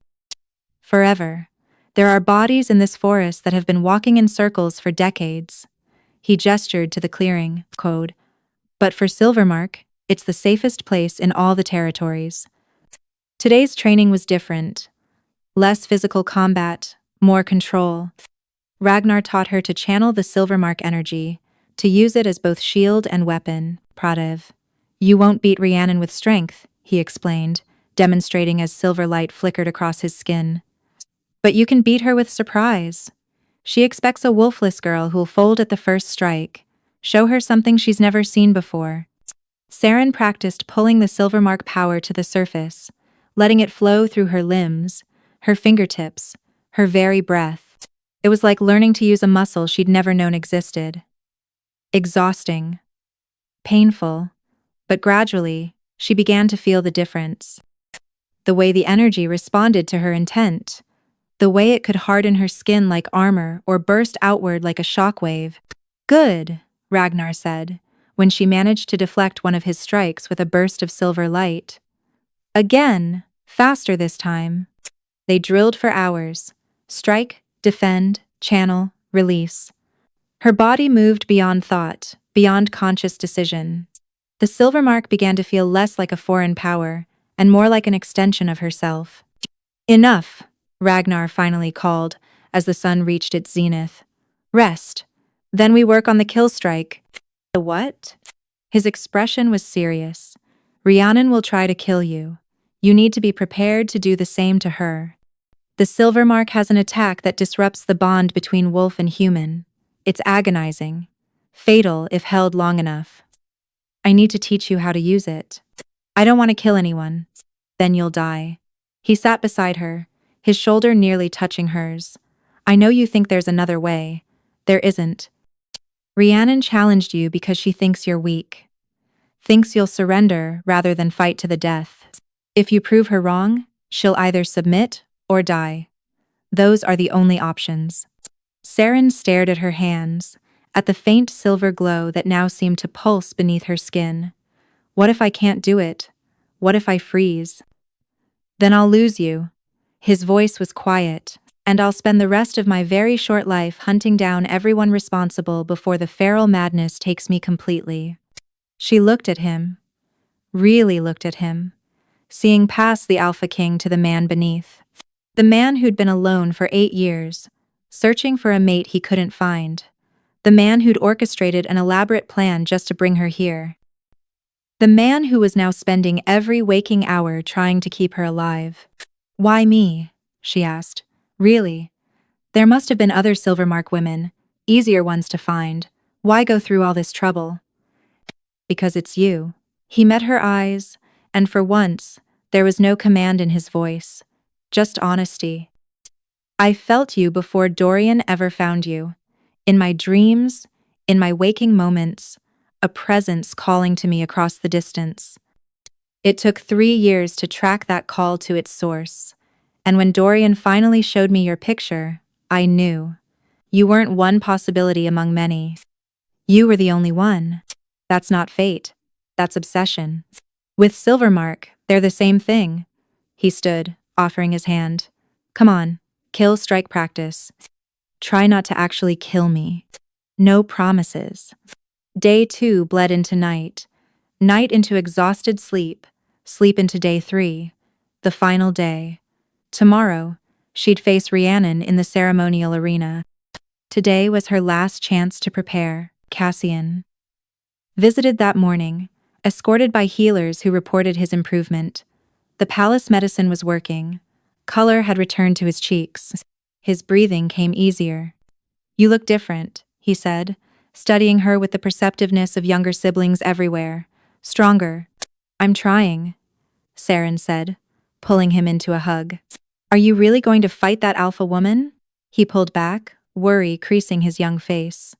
A: Forever. There are bodies in this forest that have been walking in circles for decades. He gestured to the clearing, code. But for Silvermark, it's the safest place in all the territories. Today's training was different. Less physical combat, more control. Ragnar taught her to channel the Silvermark energy, to use it as both shield and weapon. Pradev. You won't beat Rhiannon with strength, he explained, demonstrating as silver light flickered across his skin. But you can beat her with surprise. She expects a wolfless girl who'll fold at the first strike. Show her something she's never seen before. Saren practiced pulling the Silvermark power to the surface, letting it flow through her limbs, her fingertips, her very breath. It was like learning to use a muscle she'd never known existed. Exhausting. Painful. But gradually, she began to feel the difference. The way the energy responded to her intent. The way it could harden her skin like armor or burst outward like a shockwave. Good, Ragnar said, when she managed to deflect one of his strikes with a burst of silver light. Again, faster this time. They drilled for hours. Strike, defend, channel, release. Her body moved beyond thought, beyond conscious decision. The Silvermark began to feel less like a foreign power, and more like an extension of herself. Enough, Ragnar finally called, as the sun reached its zenith. Rest. Then we work on the kill strike. The what? His expression was serious. Rhiannon will try to kill you. You need to be prepared to do the same to her. The Silvermark has an attack that disrupts the bond between wolf and human. It's agonizing. Fatal if held long enough. I need to teach you how to use it. I don't want to kill anyone. Then you'll die. He sat beside her, his shoulder nearly touching hers. I know you think there's another way. There isn't. Rhiannon challenged you because she thinks you're weak. Thinks you'll surrender rather than fight to the death. If you prove her wrong, she'll either submit or die. Those are the only options. Saren stared at her hands, at the faint silver glow that now seemed to pulse beneath her skin. What if I can't do it? What if I freeze? Then I'll lose you. His voice was quiet, and I'll spend the rest of my very short life hunting down everyone responsible before the feral madness takes me completely. She looked at him. Really looked at him. Seeing past the Alpha King to the man beneath. The man who'd been alone for 8 years, searching for a mate he couldn't find. The man who'd orchestrated an elaborate plan just to bring her here. The man who was now spending every waking hour trying to keep her alive. Why me? She asked. Really? There must have been other Silvermark women, easier ones to find. Why go through all this trouble? Because it's you. He met her eyes, and for once, there was no command in his voice. Just honesty. I felt you before Dorian ever found you. In my dreams, in my waking moments, a presence calling to me across the distance. It took 3 years to track that call to its source. And when Dorian finally showed me your picture, I knew. You weren't one possibility among many. You were the only one. That's not fate. That's obsession. With Silvermark, they're the same thing. He stood, offering his hand. Come on, kill strike practice. Try not to actually kill me. No promises. Day 2 bled into night. Night into exhausted sleep. Sleep into day 3. The final day. Tomorrow, she'd face Rhiannon in the ceremonial arena. Today was her last chance to prepare. Cassian visited that morning, escorted by healers who reported his improvement. The palace medicine was working. Color had returned to his cheeks. His breathing came easier. You look different, he said, studying her with the perceptiveness of younger siblings everywhere. Stronger. I'm trying, Saren said, pulling him into a hug. Are you really going to fight that alpha woman? He pulled back, worry creasing his young face.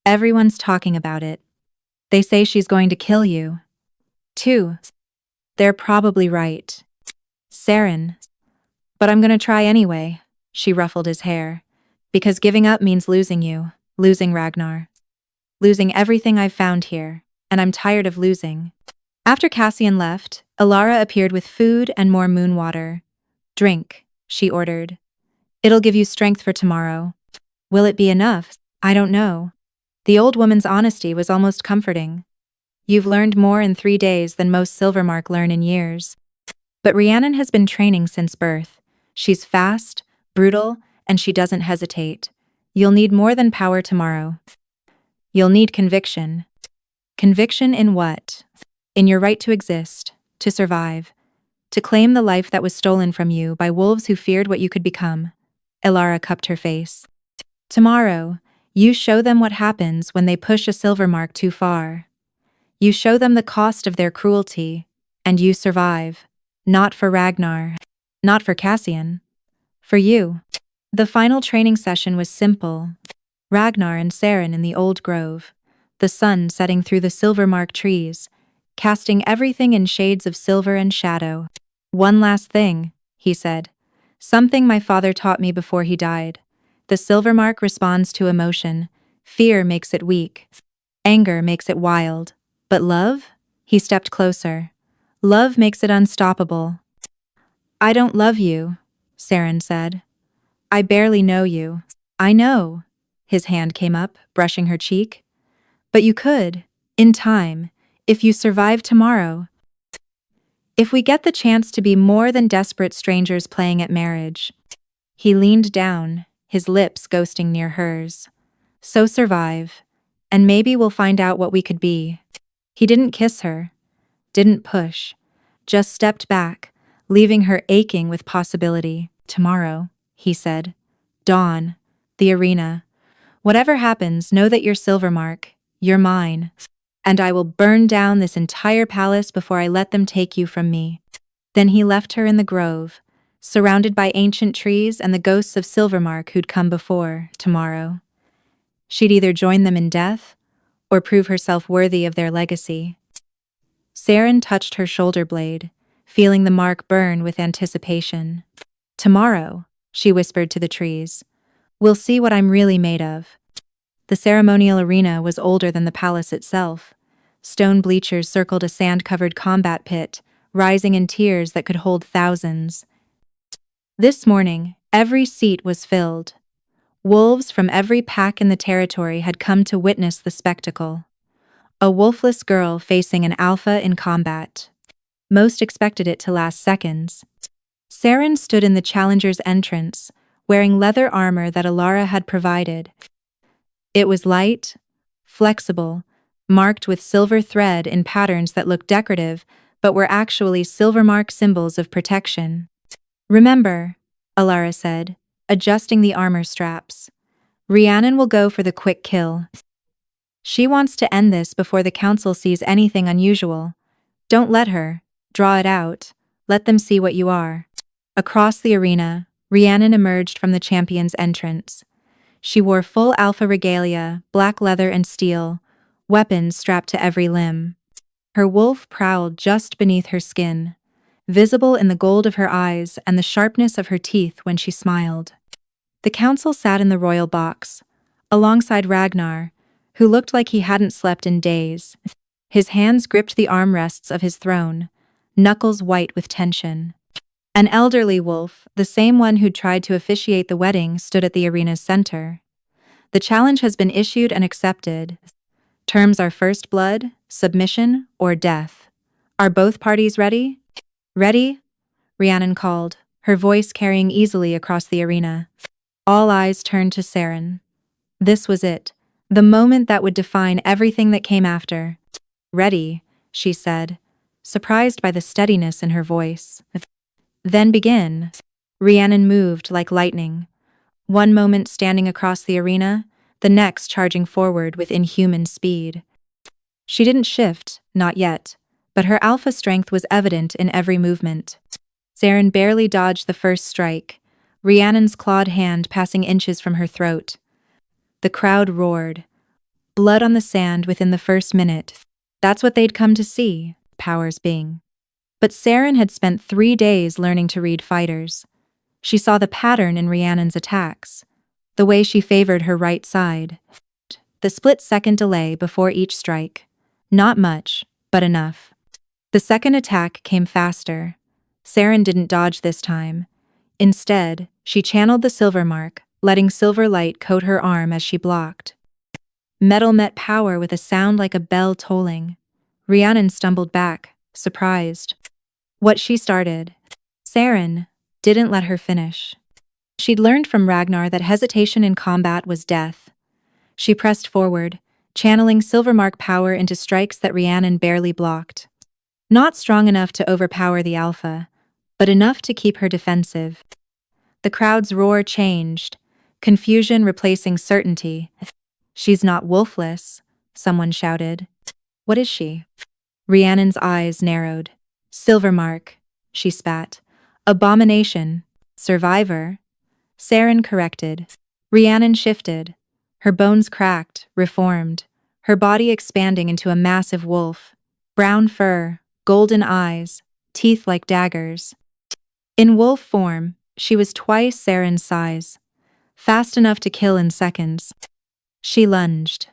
A: Everyone's talking about it. They say she's going to kill you. Too. They're probably right. Saren. But I'm gonna try anyway, she ruffled his hair. Because giving up means losing you, losing Ragnar. Losing everything I've found here, and I'm tired of losing. After Cassian left, Alara appeared with food and more moon water. Drink, she ordered. It'll give you strength for tomorrow. Will it be enough? I don't know. The old woman's honesty was almost comforting. You've learned more in 3 days than most Silvermark learn in years. But Rhiannon has been training since birth. She's fast, brutal, and she doesn't hesitate. You'll need more than power tomorrow. You'll need conviction. Conviction in what? In your right to exist, to survive, to claim the life that was stolen from you by wolves who feared what you could become. Elara cupped her face. Tomorrow, you show them what happens when they push a Silvermark too far. You show them the cost of their cruelty, and you survive. Not for Ragnar. Not for Cassian. For you. The final training session was simple. Ragnar and Saren in the old grove, the sun setting through the Silvermark trees, casting everything in shades of silver and shadow. One last thing, he said. Something my father taught me before he died. The Silvermark responds to emotion. Fear makes it weak. Anger makes it wild. But love? He stepped closer. Love makes it unstoppable. I don't love you, Saren said. I barely know you. I know. His hand came up, brushing her cheek. But you could, in time, if you survive tomorrow. If we get the chance to be more than desperate strangers playing at marriage. He leaned down, his lips ghosting near hers. So survive, and maybe we'll find out what we could be. He didn't kiss her, didn't push, just stepped back, leaving her aching with possibility. Tomorrow, he said. Dawn, the arena. Whatever happens, know that you're Silvermark, you're mine. And I will burn down this entire palace before I let them take you from me. Then he left her in the grove, surrounded by ancient trees and the ghosts of Silvermark who'd come before. Tomorrow, she'd either join them in death or prove herself worthy of their legacy. Saren touched her shoulder blade, feeling the mark burn with anticipation. Tomorrow, she whispered to the trees, we'll see what I'm really made of. The ceremonial arena was older than the palace itself. Stone bleachers circled a sand-covered combat pit, rising in tiers that could hold thousands. This morning, every seat was filled. Wolves from every pack in the territory had come to witness the spectacle. A wolfless girl facing an alpha in combat. Most expected it to last seconds. Saren stood in the challenger's entrance, wearing leather armor that Alara had provided. It was light, flexible, marked with silver thread in patterns that looked decorative but were actually Silvermark symbols of protection. Remember, Alara said, adjusting the armor straps. Rhiannon will go for the quick kill. She wants to end this before the council sees anything unusual. Don't let her. Draw it out. Let them see what you are. Across the arena, Rhiannon emerged from the champion's entrance. She wore full alpha regalia, black leather and steel, weapons strapped to every limb. Her wolf prowled just beneath her skin, visible in the gold of her eyes and the sharpness of her teeth when she smiled. The council sat in the royal box, alongside Ragnar, who looked like he hadn't slept in days. His hands gripped the armrests of his throne, knuckles white with tension. An elderly wolf, the same one who'd tried to officiate the wedding, stood at the arena's center. The challenge has been issued and accepted. Terms are first blood, submission, or death. Are both parties ready? Ready? Rhiannon called, her voice carrying easily across the arena. All eyes turned to Saren. This was it, the moment that would define everything that came after. Ready, she said, surprised by the steadiness in her voice. Then begin. Rhiannon moved like lightning. One moment standing across the arena, the next charging forward with inhuman speed. She didn't shift, not yet, but her alpha strength was evident in every movement. Saren barely dodged the first strike, Rhiannon's clawed hand passing inches from her throat. The crowd roared. Blood on the sand within the first minute. That's what they'd come to see, powers being. But Saren had spent 3 days learning to read fighters. She saw the pattern in Rhiannon's attacks, the way she favored her right side. The split-second delay before each strike. Not much, but enough. The second attack came faster. Saren didn't dodge this time. Instead, she channeled the silver mark, letting silver light coat her arm as she blocked. Metal met power with a sound like a bell tolling. Rhiannon stumbled back, surprised. What she started, Saren didn't let her finish. She'd learned from Ragnar that hesitation in combat was death. She pressed forward, channeling Silvermark power into strikes that Rhiannon barely blocked. Not strong enough to overpower the alpha, but enough to keep her defensive. The crowd's roar changed, confusion replacing certainty. She's not wolfless, someone shouted. What is she? Rhiannon's eyes narrowed. Silvermark, she spat. Abomination. Survivor. Saren corrected. Rhiannon shifted. Her bones cracked, reformed, her body expanding into a massive wolf. Brown fur, golden eyes, teeth like daggers. In wolf form, she was twice Saren's size, fast enough to kill in seconds. She lunged.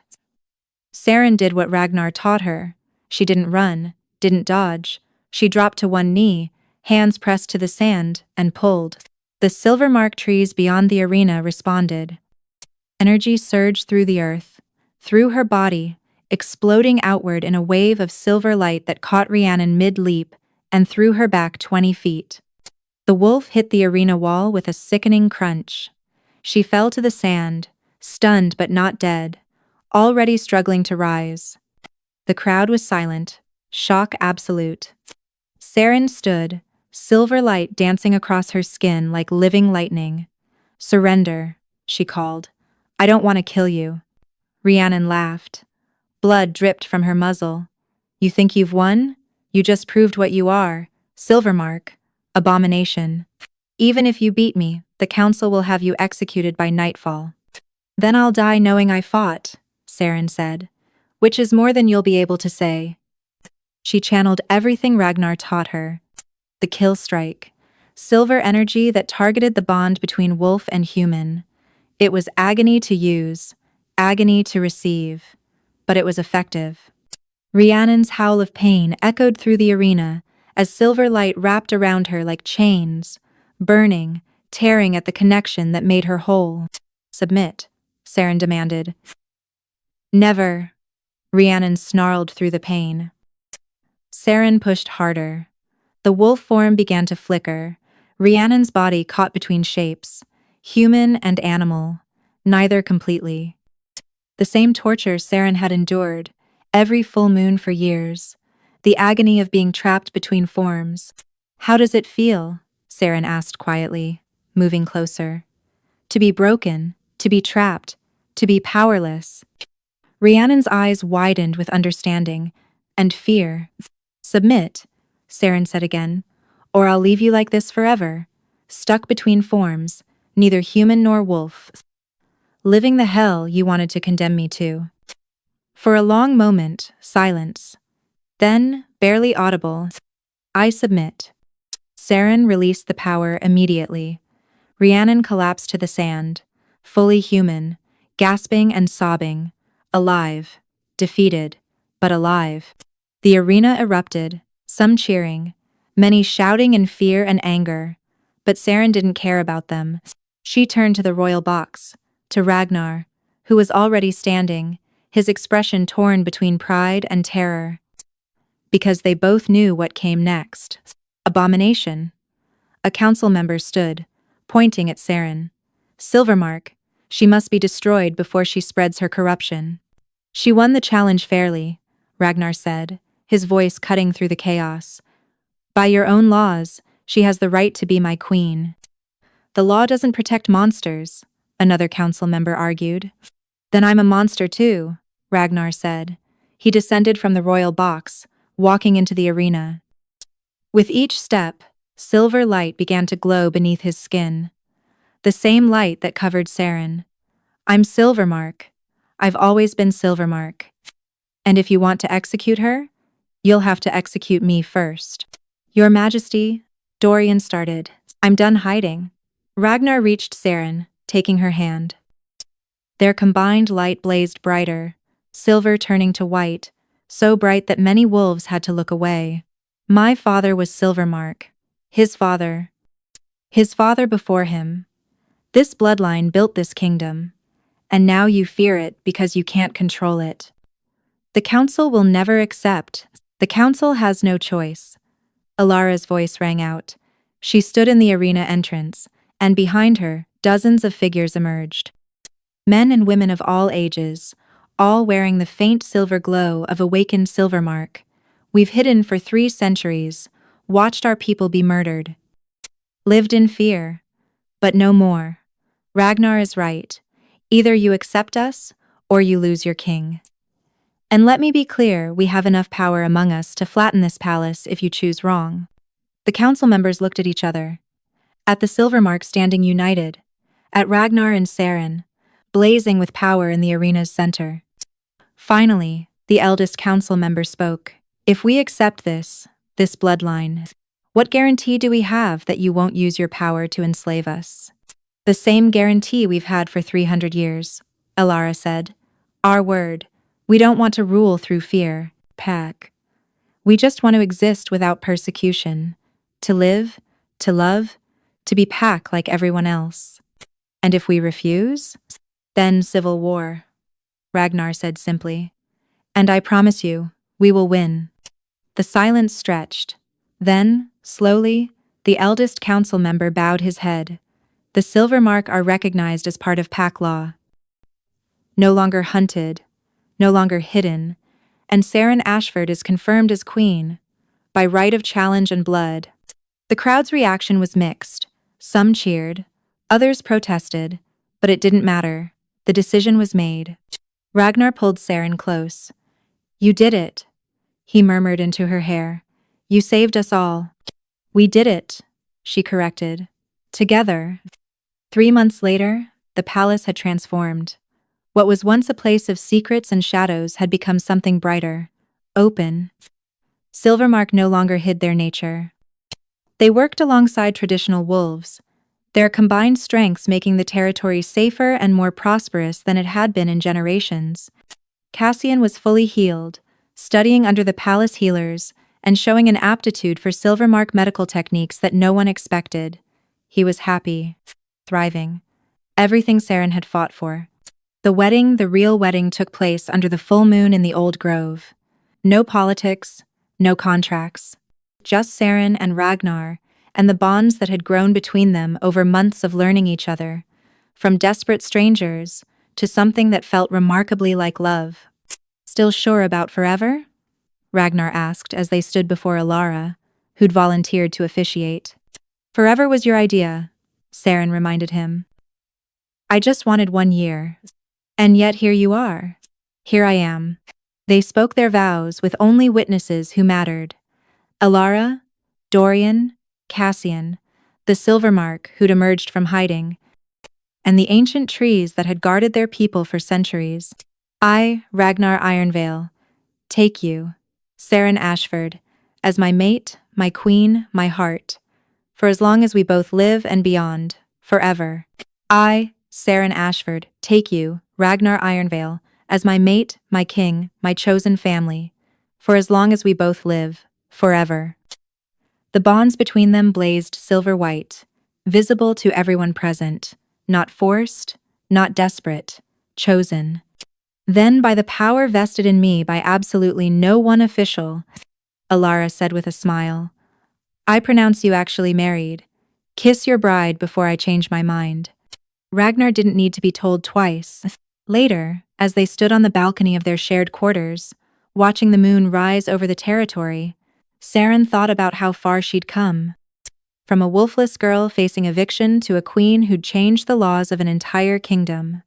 A: Saren did what Ragnar taught her. She didn't run, didn't dodge. She dropped to one knee, hands pressed to the sand, and pulled. The Silvermark trees beyond the arena responded. Energy surged through the earth, through her body, exploding outward in a wave of silver light that caught Rhiannon mid-leap and threw her back 20 feet. The wolf hit the arena wall with a sickening crunch. She fell to the sand, stunned but not dead, already struggling to rise. The crowd was silent, shock absolute. Saren stood, silver light dancing across her skin like living lightning. Surrender, she called. I don't want to kill you. Rhiannon laughed. Blood dripped from her muzzle. You think you've won? You just proved what you are. Silvermark. Abomination. Even if you beat me, the council will have you executed by nightfall. Then I'll die knowing I fought, Saren said, which is more than you'll be able to say. She channeled everything Ragnar taught her. The kill strike. Silver energy that targeted the bond between wolf and human. It was agony to use, agony to receive, but it was effective. Rhiannon's howl of pain echoed through the arena as silver light wrapped around her like chains, burning, tearing at the connection that made her whole. Submit, Saren demanded. Never, Rhiannon snarled through the pain. Saren pushed harder. The wolf form began to flicker. Rhiannon's body caught between shapes, human and animal, neither completely. The same torture Saren had endured, every full moon for years. The agony of being trapped between forms. How does it feel? Saren asked quietly, moving closer. To be broken, to be trapped, to be powerless. Rhiannon's eyes widened with understanding and fear. Submit, Saren said again, or I'll leave you like this forever, stuck between forms, neither human nor wolf. Living the hell you wanted to condemn me to. For a long moment, silence. Then, barely audible, I submit. Saren released the power immediately. Rhiannon collapsed to the sand, fully human, gasping and sobbing, alive, defeated, but alive. The arena erupted, some cheering, many shouting in fear and anger, but Saren didn't care about them. She turned to the royal box, to Ragnar, who was already standing, his expression torn between pride and terror. Because they both knew what came next. Abomination. A council member stood, pointing at Saren. Silvermark, she must be destroyed before she spreads her corruption. She won the challenge fairly, Ragnar said, his voice cutting through the chaos. By your own laws, she has the right to be my queen. The law doesn't protect monsters, another council member argued. Then I'm a monster too, Ragnar said. He descended from the royal box, walking into the arena. With each step, silver light began to glow beneath his skin. The same light that covered Saren. I'm Silvermark. I've always been Silvermark. And if you want to execute her, you'll have to execute me first. Your Majesty, Dorian started. I'm done hiding. Ragnar reached Saren, taking her hand. Their combined light blazed brighter, silver turning to white, so bright that many wolves had to look away. My father was Silvermark. His father before him. This bloodline built this kingdom, and now you fear it because you can't control it. The council will never accept. The council has no choice. Alara's voice rang out. She stood in the arena entrance, and behind her, dozens of figures emerged. Men and women of all ages, all wearing the faint silver glow of awakened Silvermark. We've hidden for 3 centuries, watched our people be murdered. Lived in fear. But no more. Ragnar is right. Either you accept us, or you lose your king. And let me be clear, we have enough power among us to flatten this palace if you choose wrong. The council members looked at each other. At the Silvermark standing united. At Ragnar and Saren, blazing with power in the arena's center. Finally, the eldest council member spoke. If we accept this bloodline, what guarantee do we have that you won't use your power to enslave us? The same guarantee we've had for 300 years, Alara said. Our word. We don't want to rule through fear, Pack. We just want to exist without persecution. To live, to love, to be Pack like everyone else. And if we refuse, then civil war, Ragnar said simply. And I promise you, we will win. The silence stretched. Then, slowly, the eldest council member bowed his head. The Silvermark are recognized as part of Pack law. No longer hunted, no longer hidden, and Saren Ashford is confirmed as queen, by right of challenge and blood. The crowd's reaction was mixed. Some cheered, others protested, but it didn't matter. The decision was made. Ragnar pulled Saren close. You did it, he murmured into her hair. You saved us all. We did it, she corrected. Together. 3 months later, the palace had transformed. What was once a place of secrets and shadows had become something brighter, open. Silvermark no longer hid their nature. They worked alongside traditional wolves, their combined strengths making the territory safer and more prosperous than it had been in generations. Cassian was fully healed, studying under the palace healers, and showing an aptitude for Silvermark medical techniques that no one expected. He was happy, thriving. Everything Saren had fought for. The real wedding took place under the full moon in the old grove. No politics, no contracts. Just Saren and Ragnar, and the bonds that had grown between them over months of learning each other, from desperate strangers to something that felt remarkably like love. Still sure about forever? Ragnar asked as they stood before Alara, who'd volunteered to officiate. Forever was your idea, Saren reminded him. I just wanted 1 year. And yet here you are. Here I am. They spoke their vows with only witnesses who mattered. Alara, Dorian, Cassian, the Silvermark who'd emerged from hiding, and the ancient trees that had guarded their people for centuries. I, Ragnar Ironvale, take you, Saren Ashford, as my mate, my queen, my heart, for as long as we both live and beyond, forever. I, Saren Ashford, take you, Ragnar Ironvale, as my mate, my king, my chosen family, For as long as we both live, forever. The bonds between them blazed silver white, visible to everyone present, not forced, not desperate, chosen. Then by the power vested in me by absolutely no one official, Alara said with a smile, I pronounce you actually married. Kiss your bride before I change my mind. Ragnar didn't need to be told twice. Later, as they stood on the balcony of their shared quarters, watching the moon rise over the territory, Saren thought about how far she'd come. From a wolfless girl facing eviction to a queen who'd changed the laws of an entire kingdom.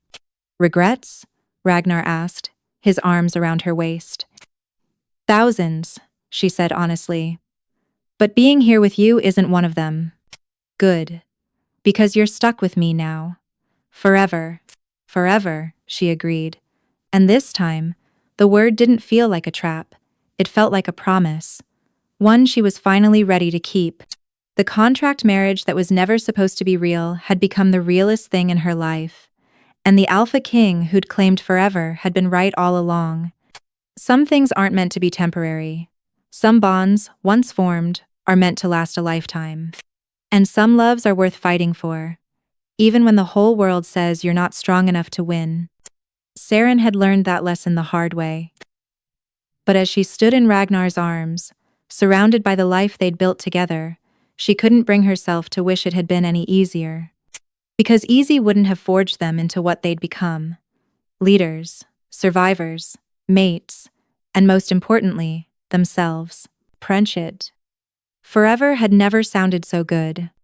A: Regrets? Ragnar asked, his arms around her waist. Thousands, she said honestly. But being here with you isn't one of them. Good. Because you're stuck with me now. Forever. Forever, she agreed. And this time, the word didn't feel like a trap. It felt like a promise. One she was finally ready to keep. The contract marriage that was never supposed to be real had become the realest thing in her life. And the Alpha King who'd claimed forever had been right all along. Some things aren't meant to be temporary. Some bonds, once formed, are meant to last a lifetime. And some loves are worth fighting for, even when the whole world says you're not strong enough to win. Saren had learned that lesson the hard way. But as she stood in Ragnar's arms, surrounded by the life they'd built together, she couldn't bring herself to wish it had been any easier. Because easy wouldn't have forged them into what they'd become. Leaders, survivors, mates, and most importantly, themselves. Friendship. Forever had never sounded so good.